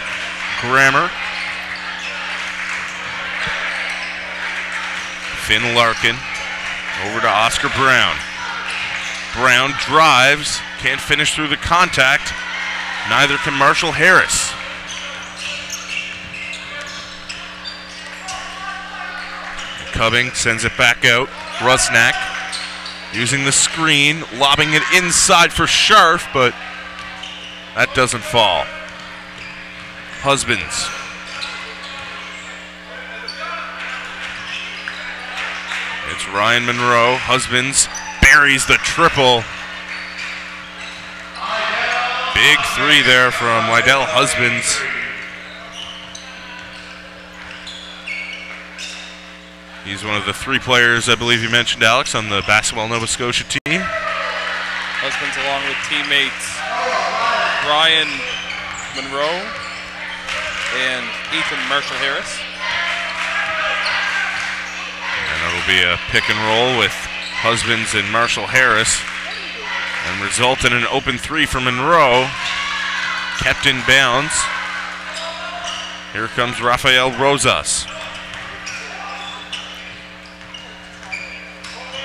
Grammar. Finn Larkin over to Oscar Brown. Brown drives, can't finish through the contact. Neither can Marshall Harris. Cubbing sends it back out. Rusnak using the screen, lobbing it inside for Scharf, but that doesn't fall. Husbands. It's Ryan Monroe. Husbands buries the triple. Big 3 there from Liddell Husbands. He's one of the 3 players, I believe you mentioned, Alex, on the Basketball Nova Scotia team. Husbands along with teammates Ryan Monroe and Ethan Marshall Harris. And it'll be a pick and roll with Husbands and Marshall Harris, and result in an open 3 for Monroe. Kept in bounds. Here comes Rafael Rosas.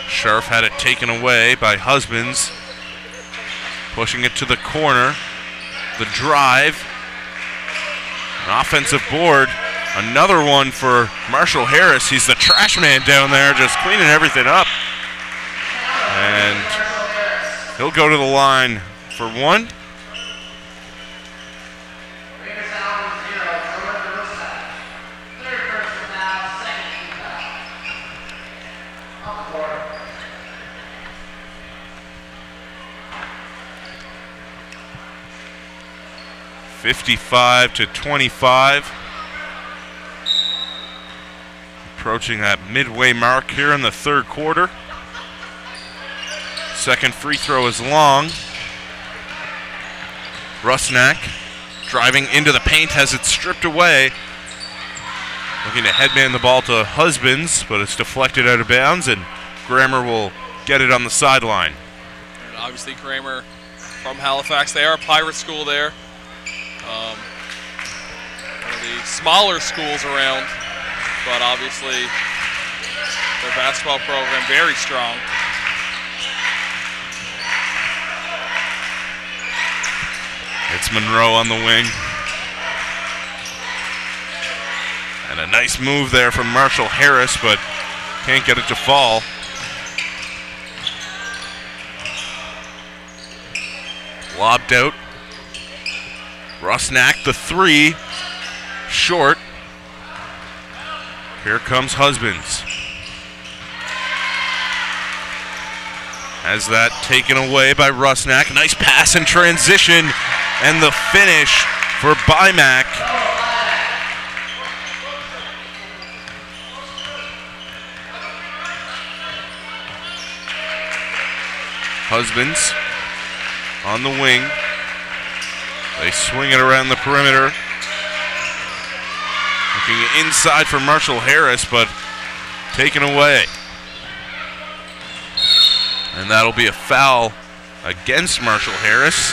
Scharf had it taken away by Husbands. Pushing it to the corner. The drive. An offensive board. Another one for Marshall Harris. He's the trash man down there, just cleaning everything up. And he'll go to the line for 1. (55-25). Approaching that midway mark here in the 3rd quarter. Second free throw is long. Rusnak driving into the paint, has it stripped away. Looking to headman the ball to Husbands, but it's deflected out of bounds, and Grammer will get it on the sideline. And obviously Grammer from Halifax. They are a pirate school there. One of the smaller schools around, but obviously their basketball program very strong. It's Monroe on the wing. And a nice move there from Marshall Harris, but can't get it to fall. Lobbed out. Rusnak, the 3, short. Here comes Husbands. Has that taken away by Rusnak. Nice pass in transition, and the finish for Bymack. Husbands on the wing. They swing it around the perimeter. Looking inside for Marshall Harris, but taken away. And that'll be a foul against Marshall Harris.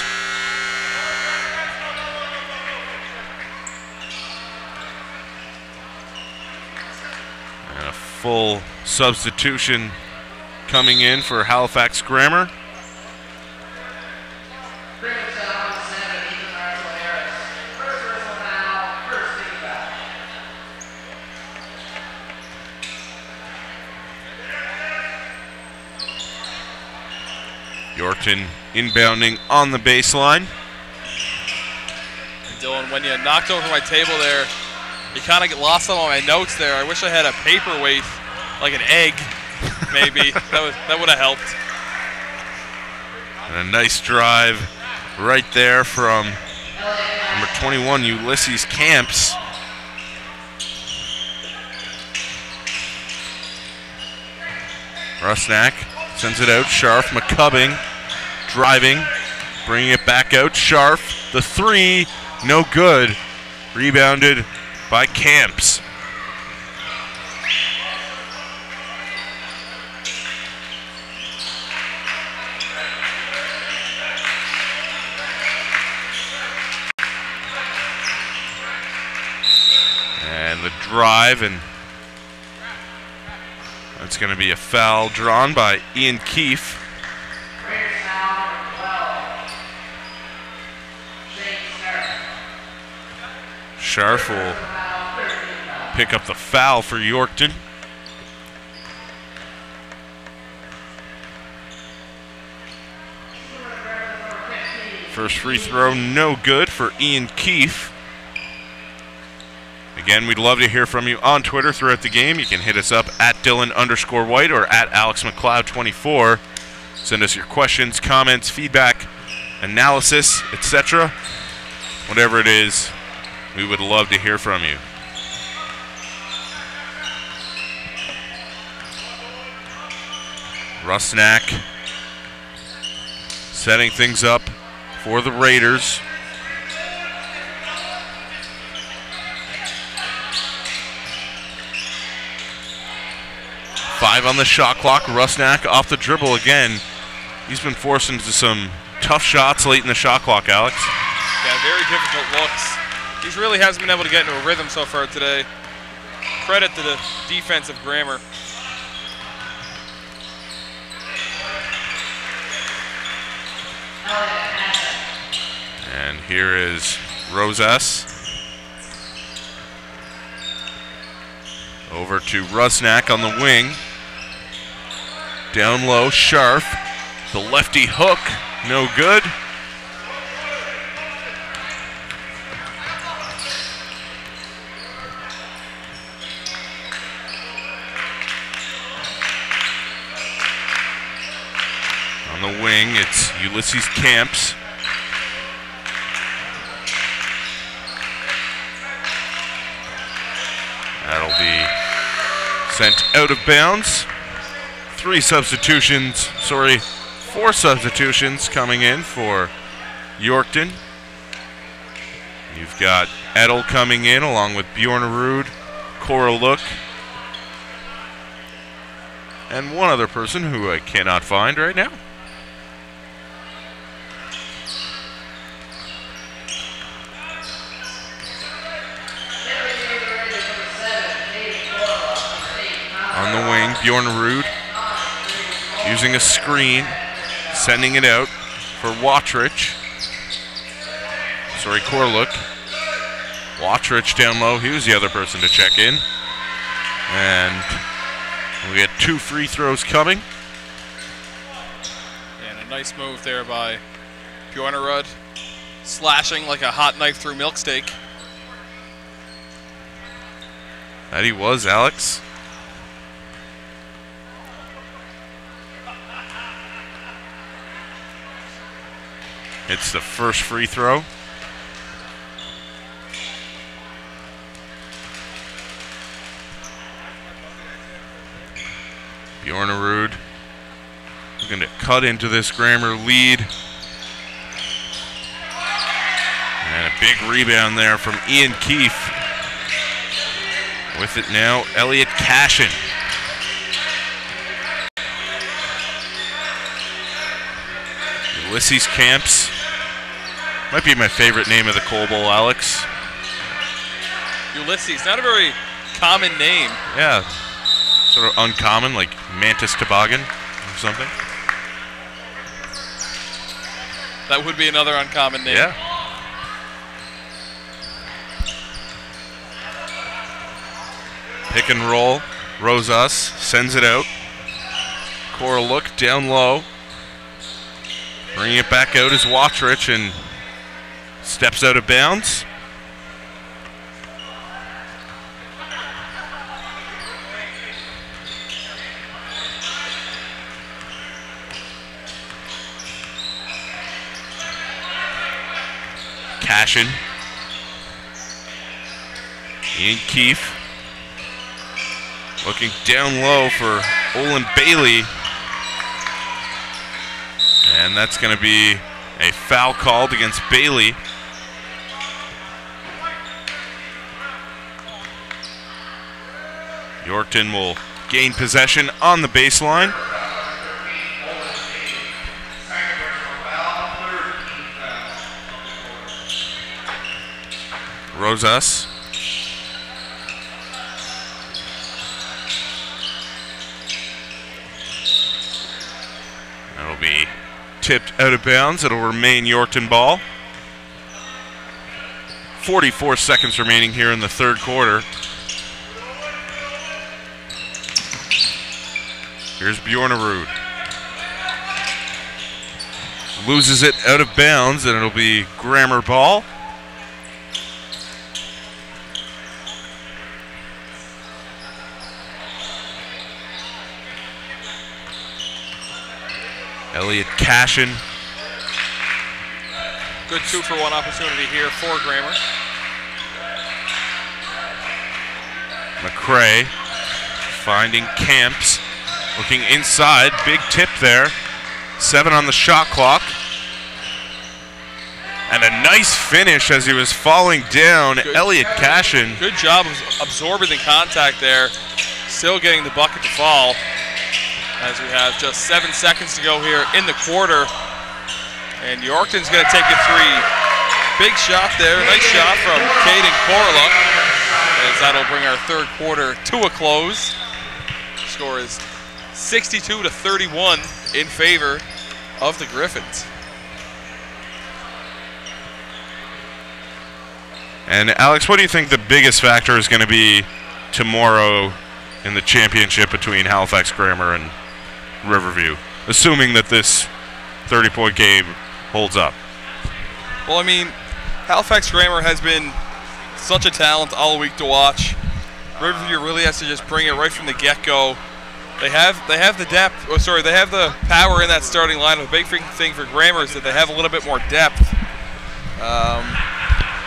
And a full substitution coming in for Halifax Grammar. Yorkton inbounding on the baseline. Dylan, when you knocked over my table there, you kind of get lost on all my notes there. I wish I had a paperweight, like an egg, maybe. that would have helped. And a nice drive right there from number 21, Ulysses Camps. Rusnak sends it out. Scharf, McCubbing driving, bringing it back out. Scharf, the 3, no good. Rebounded by Camps. And the drive, and that's going to be a foul drawn by Ian Keefe. Scharf will pick up the foul for Yorkton. First free throw, no good for Ian Keefe. Again, we'd love to hear from you on Twitter throughout the game. You can hit us up at Dylan_White or at AlexMcLeod24. Send us your questions, comments, feedback, analysis, etc. Whatever it is, we would love to hear from you. Rusnak setting things up for the Raiders. Five on the shot clock. Rusnak off the dribble again. He's been forced into some tough shots late in the shot clock, Alex. Yeah, very difficult looks. He really hasn't been able to get into a rhythm so far today. Credit to the defense of Grammer. And here is Rosas. Over to Rusnak on the wing. Down low, Sharp. The lefty hook, no good. On the wing, it's Ulysses Camps. That'll be sent out of bounds. Four substitutions coming in for Yorkton. You've got Edel coming in along with Bjornerud, Cora Look, and one other person who I cannot find right now. On the wing, Bjornerud using a screen, sending it out for Watrich. Korluk. Watrich down low. He was the other person to check in. And we get two free throws coming. And a nice move there by Bjornerud, slashing like a hot knife through milk steak. That he was, Alex. It's the first free throw. Bjornerud looking to cut into this Grammer lead. And a big rebound there from Ian Keefe. With it now, Elliot Cashin. Ulysses Camps. Might be my favorite name of the Coal Bowl, Alex. Ulysses, not a very common name. Yeah, sort of uncommon, like Mantis Toboggan or something. That would be another uncommon name. Yeah. Pick and roll. Rosas sends it out. Cora Look down low. Bringing it back out is Watrich and steps out of bounds. Cashin. Ian Keefe. Looking down low for Olin Bailey. And that's going to be a foul called against Bailey. Yorkton will gain possession on the baseline. Rosas. That'll be tipped out of bounds. It'll remain Yorkton ball. 44 seconds remaining here in the third quarter. Here's Bjornerud. Loses it out of bounds, and it'll be Grammer ball. Elliot Cashin. Good 2-for-1 opportunity here for Grammer. McCrae finding Camps. Looking inside, big tip there. 7 on the shot clock. And a nice finish as he was falling down. Elliot Cashin. Good job of absorbing the contact there. Still getting the bucket to fall. As we have just 7 seconds to go here in the quarter. And Yorkton's going to take a 3. Big shot there. Nice shot from Caden Corlick. As that'll bring our third quarter to a close. Score is 62-31 in favor of the Griffins. And Alex, what do you think the biggest factor is going to be tomorrow in the championship between Halifax Grammar and Riverview, assuming that this 30-point game holds up? Well, I mean, Halifax Grammar has been such a talent all week to watch. Riverview really has to just bring it right from the get-go. They have the depth. Oh, sorry, they have the power in that starting lineup. The big thing for Grammar is that they have a little bit more depth.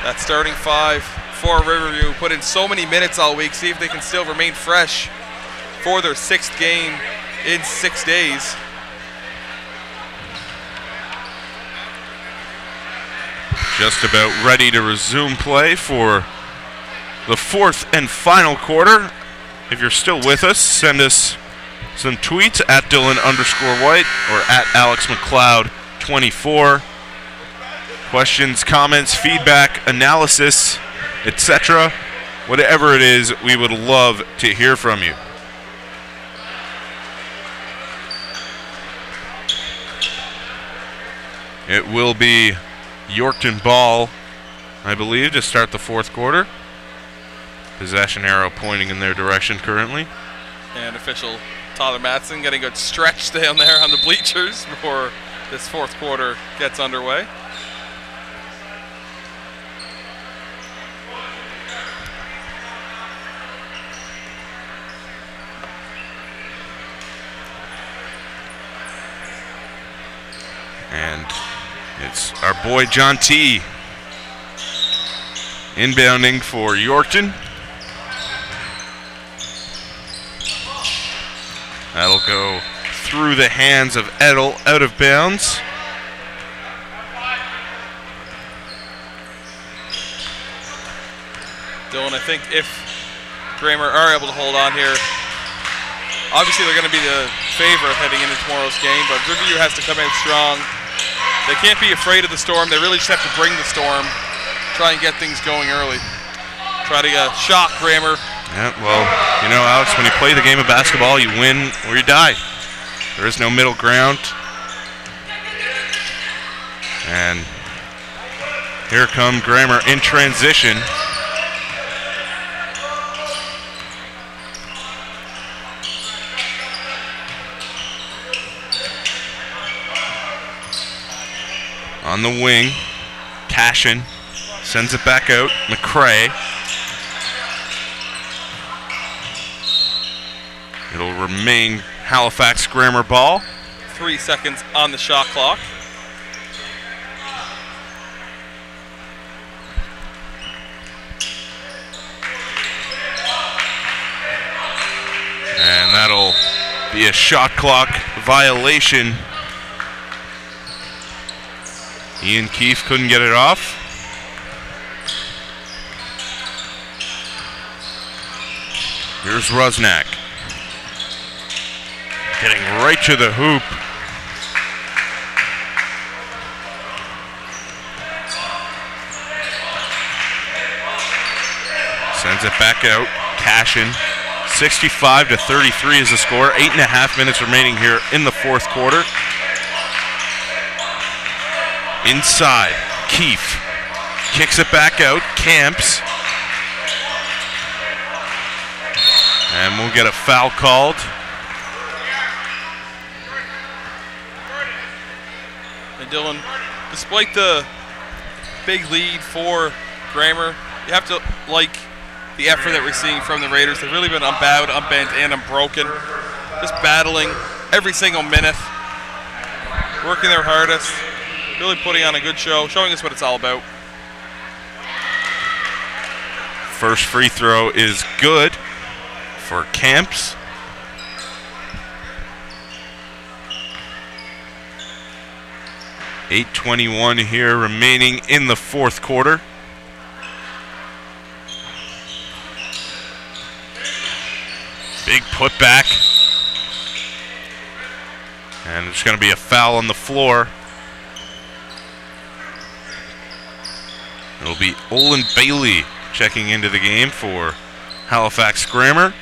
That starting 5 for Riverview put in so many minutes all week. See if they can still remain fresh for their 6th game in 6 days. Just about ready to resume play for the 4th and final quarter. If you're still with us, send us some tweets at Dylan_White or at AlexMcLeod24. Questions, comments, feedback, analysis, etc. Whatever it is, we would love to hear from you. It will be Yorkton ball, I believe, to start the 4th quarter. Possession arrow pointing in their direction currently. And official Tyler Matson getting a good stretch down there on the bleachers before this 4th quarter gets underway. And it's our boy John T. inbounding for Yorkton. That'll go through the hands of Edel, out of bounds. Dylan, I think if Grammar are able to hold on here, obviously they're going to be the favorite heading into tomorrow's game, but Riverview has to come out strong. They can't be afraid of the storm. They really just have to bring the storm, try and get things going early. Try to shock Grammar. Yeah, well, you know, Alex, when you play the game of basketball, you win or you die. There is no middle ground. And here come Grammar in transition. On the wing, Cashin sends it back out. McCrae. It'll remain Halifax Grammar ball. 3 seconds on the shot clock. And that'll be a shot clock violation. Ian Keefe couldn't get it off. Here's Rusnak. Getting right to the hoop. Sends it back out. Cashin. 65-33 is the score. 8.5 minutes remaining here in the 4th quarter. Inside, Keefe kicks it back out, camps. And we'll get a foul called. And Dylan, despite the big lead for Grammar, you have to like the effort that we're seeing from the Raiders. They've really been unbowed, unbent, and unbroken. Just battling every single minute, working their hardest. Really putting on a good show, showing us what it's all about. First free throw is good for Camps. 8:21 here remaining in the fourth quarter. Big putback. And there's going to be a foul on the floor. It'll be Olin Bailey checking into the game for Halifax Grammar.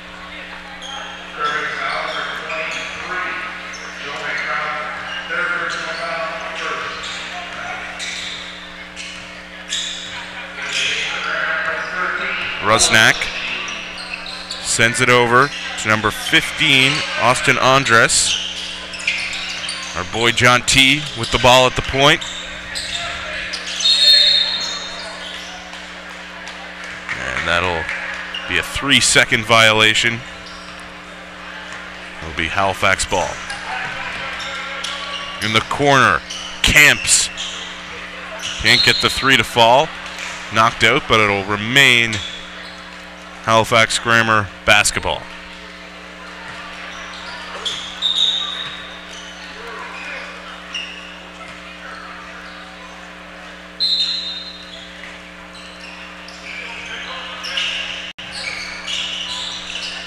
Rusnak sends it over to number 15, Austin Andres. Our boy John T with the ball at the point. And that'll be a 3-second violation. It'll be Halifax ball. In the corner, Camps. Can't get the three to fall. Knocked out, but it'll remain Halifax Grammar basketball.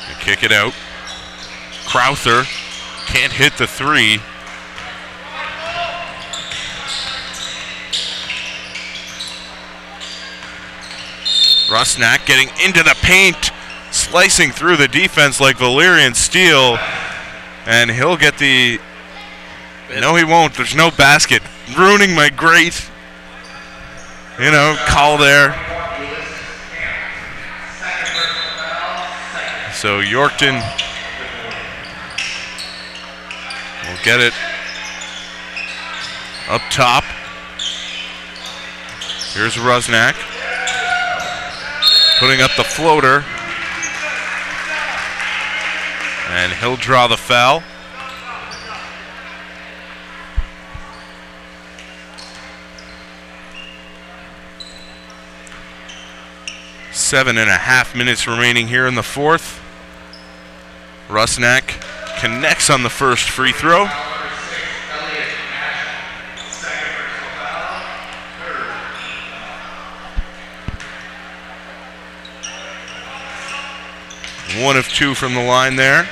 They kick it out. Crowther can't hit the three. Rusnak getting into the paint, slicing through the defense like Valerian Steel, and he'll get the... No, he won't. There's no basket. Ruining my great, call there. So Yorkton will get it up top. Here's Rusnak. Putting up the floater. And he'll draw the foul. Seven and a half minutes remaining here in the fourth. Rusnak connects on the first free throw. One of two from the line there.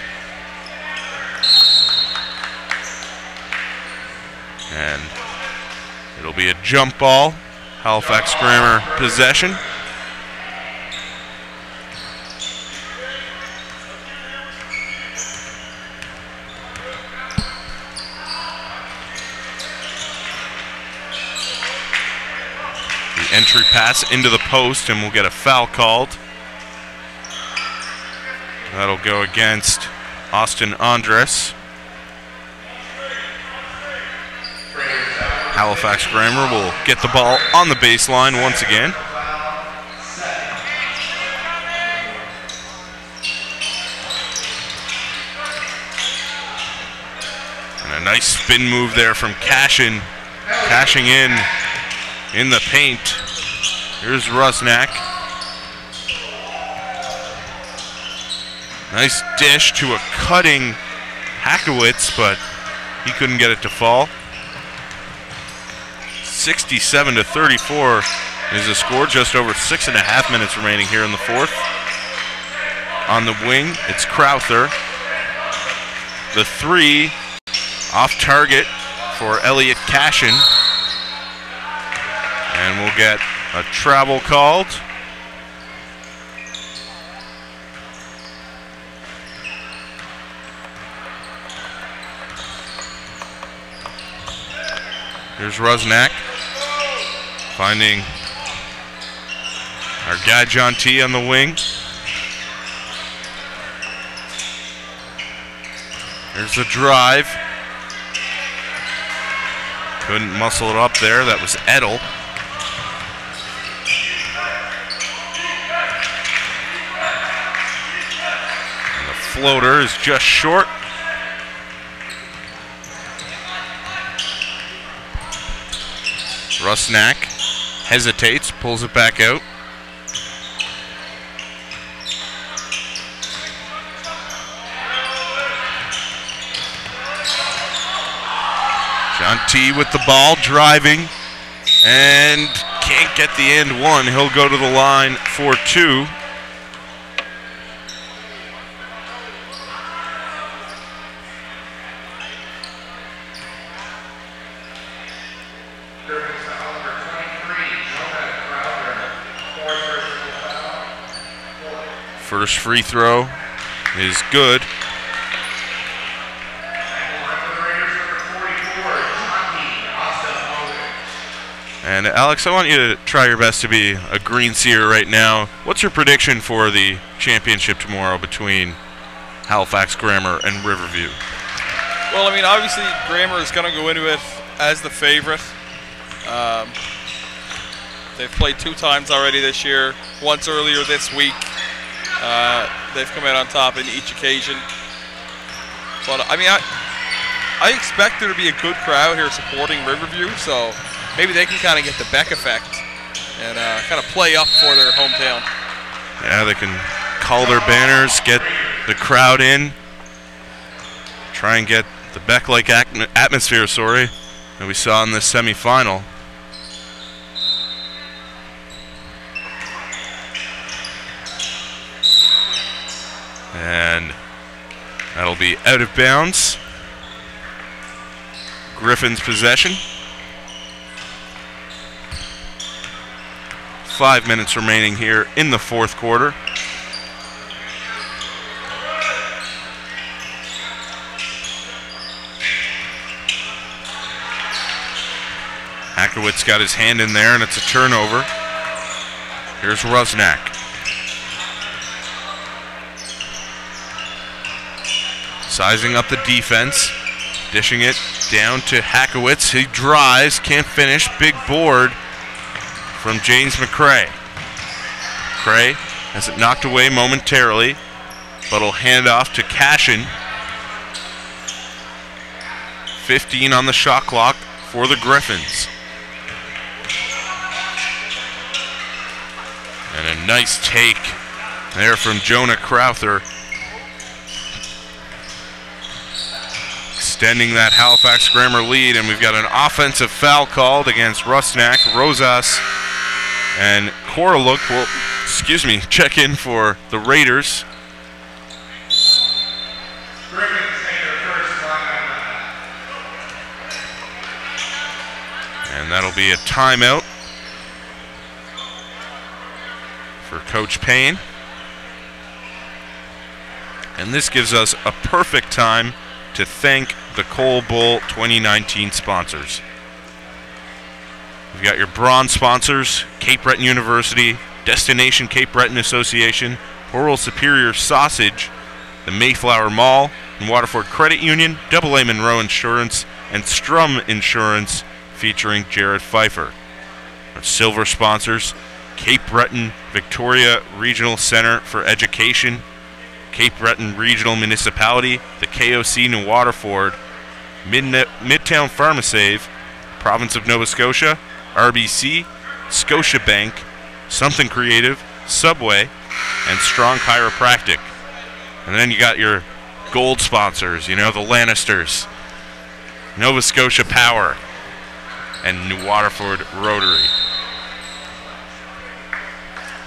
And it'll be a jump ball. Halifax Grammar possession. The entry pass into the post, and we'll get a foul called. That'll go against Austin Andres. Halifax Grammar will get the ball on the baseline once again. And a nice spin move there from Cashin, cashing in the paint. Here's Rusnak. Nice dish to a cutting Hackowitz, but he couldn't get it to fall. 67-34 is the score. Just over 6.5 minutes remaining here in the fourth. On the wing, it's Crowther. The three off target for Elliot Cashin. And we'll get a travel called. Here's Rusnak finding our guy John T on the wing. Here's the drive. Couldn't muscle it up there. That was Edel. And the floater is just short. Rusnak hesitates, pulls it back out. Jonty with the ball, driving, and can't get the end one. He'll go to the line for 2. First free throw is good. And Alex, I want you to try your best to be a green seer right now. What's your prediction for the championship tomorrow between Halifax Grammar and Riverview? Well, I mean, obviously Grammar is going to go into it as the favorite. They've played 2 times already this year, once earlier this week. They've come out on top in each occasion. But, I mean, I expect there to be a good crowd here supporting Riverview, so maybe they can kind of get the Beck effect and kind of play up for their hometown. Yeah, they can call their banners, get the crowd in, try and get the Beck-like atmosphere, that we saw in this semifinal. And that'll be out of bounds. Griffin's possession. 5 minutes remaining here in the 4th quarter. Hackowitz got his hand in there, and it's a turnover. Here's Rusnak. Sizing up the defense, dishing it down to Hackowitz. He drives, can't finish. Big board from James McCrae. McCrae has it knocked away momentarily, but will hand off to Cashin. 15 on the shot clock for the Griffins. And a nice take there from Jonah Crowther, extending that Halifax Grammar lead. And we've got an offensive foul called against Rusnak. Rosas and Koroluk will, check in for the Raiders. And that'll be a timeout for Coach Payne. And this gives us a perfect time to thank the Coal Bowl 2019 sponsors. We've got your bronze sponsors: Cape Breton University, Destination Cape Breton Association, Oral Superior Sausage, the Mayflower Mall, and Waterford Credit Union, AA Monroe Insurance, and Strum Insurance, featuring Jared Pfeiffer. Our silver sponsors: Cape Breton Victoria Regional Centre for Education, Cape Breton Regional Municipality, the KOC New Waterford, Midtown Pharmasave, Province of Nova Scotia, RBC, Scotia Bank, Something Creative, Subway, and Strong Chiropractic. And then you got your gold sponsors, the Lannisters, Nova Scotia Power, and New Waterford Rotary.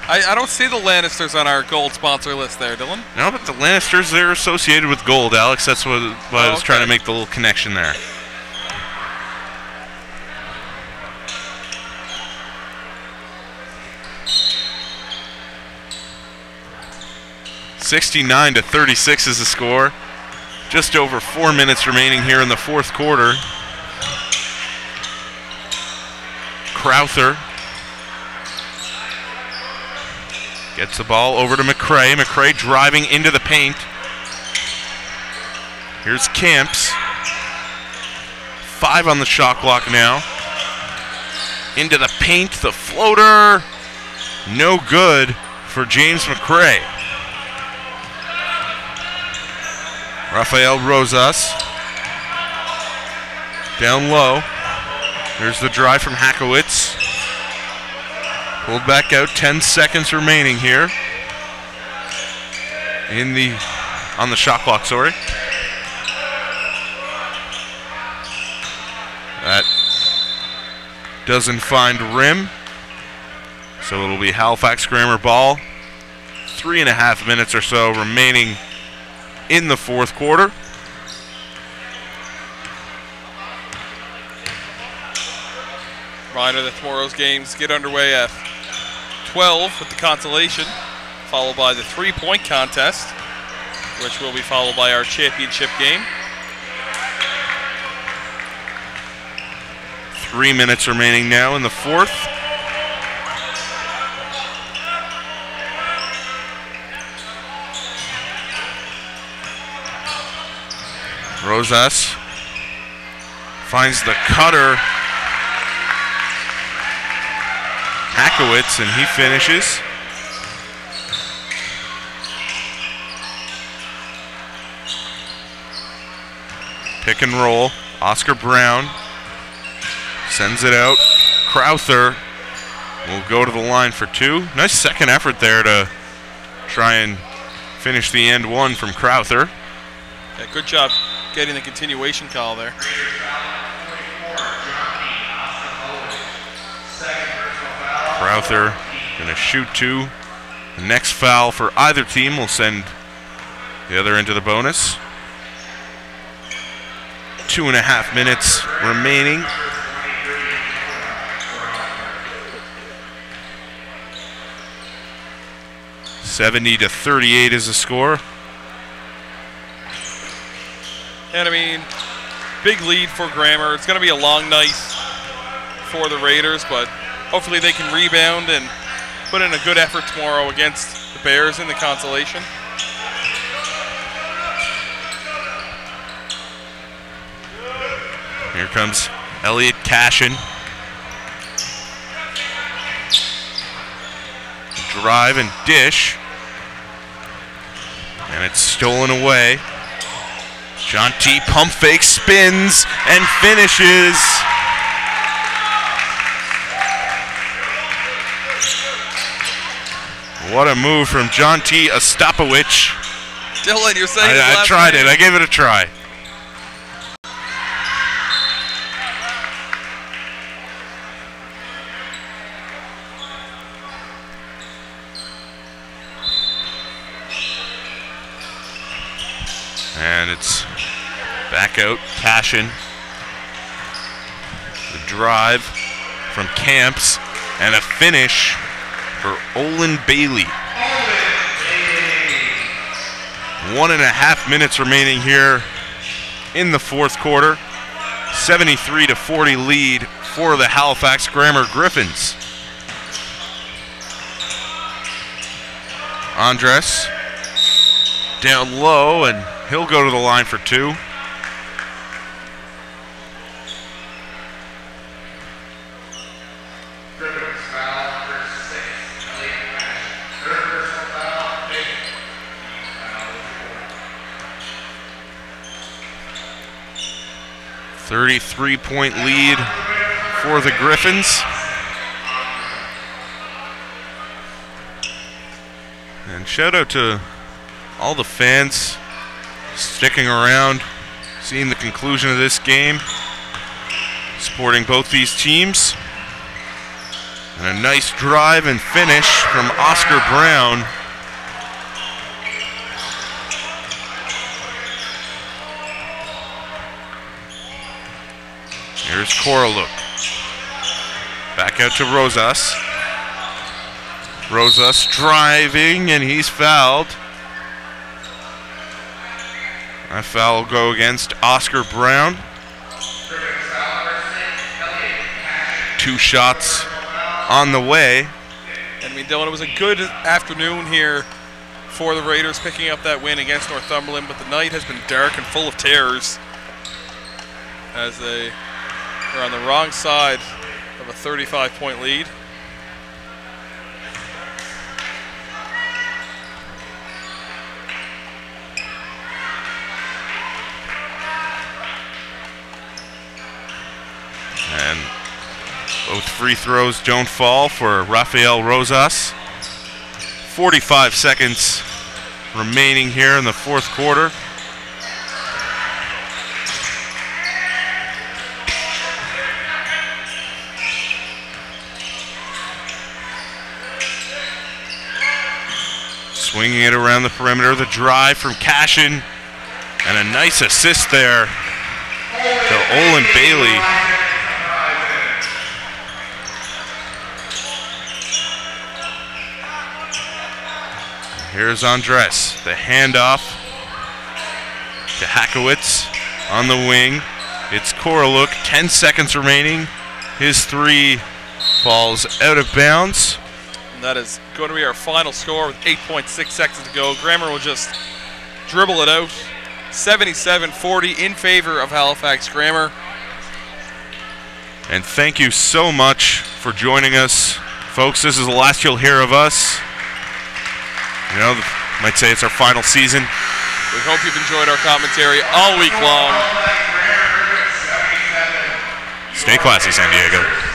I don't see the Lannisters on our gold sponsor list there, Dylan. No, but the Lannisters, they're associated with gold, Alex. That's what I was trying to make the little connection there. (69-36) is the score. Just over 4 minutes remaining here in the 4th quarter. Crowther gets the ball over to McCrae. McCrae driving into the paint. Here's Camps. 5 on the shot clock now. Into the paint, the floater. No good for James McCrae. Rafael Rosas down low. There's the drive from Hackowitz. Pulled back out, 10 seconds remaining here on the shot clock, doesn't find rim. So it'll be Halifax Grammar ball. 3.5 minutes or so remaining in the fourth quarter. Reminder that tomorrow's games get underway at 12 with the consolation, followed by the three-point contest, which will be followed by our championship game. 3 minutes remaining now in the fourth. Rosas finds the cutter. Hackowitz, and he finishes. Pick and roll. Oscar Brown sends it out. Crowther will go to the line for two. Nice second effort there to try and finish the end one from Crowther. Yeah, good job getting the continuation call there. Crowther going to shoot two. The next foul for either team will send the other into the bonus. 2.5 minutes remaining. (70-38) is the score. And I mean, big lead for Grammar. It's going to be a long night for the Raiders, but hopefully they can rebound and put in a good effort tomorrow against the Bears in the consolation. Here comes Elliot Cashin. Drive and dish. And it's stolen away. John T. pump fake, spins and finishes. What a move from John T. Ostapowicz. Dylan, you're saying I tried it. I gave it a try. And it's back out, Cashin. The drive from Camps and a finish for Olin Bailey. 1.5 minutes remaining here in the fourth quarter. 73-40 lead for the Halifax Grammar Griffins. Andres down low, and he'll go to the line for two. A 33-point lead for the Griffins. And shout out to all the fans sticking around, seeing the conclusion of this game, supporting both these teams. And a nice drive and finish from Oscar Brown. Here's Koroluk. Back out to Rosas. Rosas driving, and he's fouled. That foul will go against Oscar Brown. 2 shots on the way. And I mean, Dylan, it was a good afternoon here for the Raiders picking up that win against Northumberland, but the night has been dark and full of terrors as they are on the wrong side of a 35-point lead. And both free throws don't fall for Rafael Rosas. 45 seconds remaining here in the fourth quarter. Swinging it around the perimeter. The drive from Cashin. And a nice assist there to Olin Bailey. Here's Andres. The handoff to Hackowitz on the wing. It's Koroluk. 10 seconds remaining. His three falls out of bounds. And that is going to be our final score with 8.6 seconds to go. Grammar will just dribble it out. 77-40 in favor of Halifax Grammar. And thank you so much for joining us. Folks, this is the last you'll hear of us. You know, might say it's our final season. We hope you've enjoyed our commentary all week long. Stay classy, San Diego.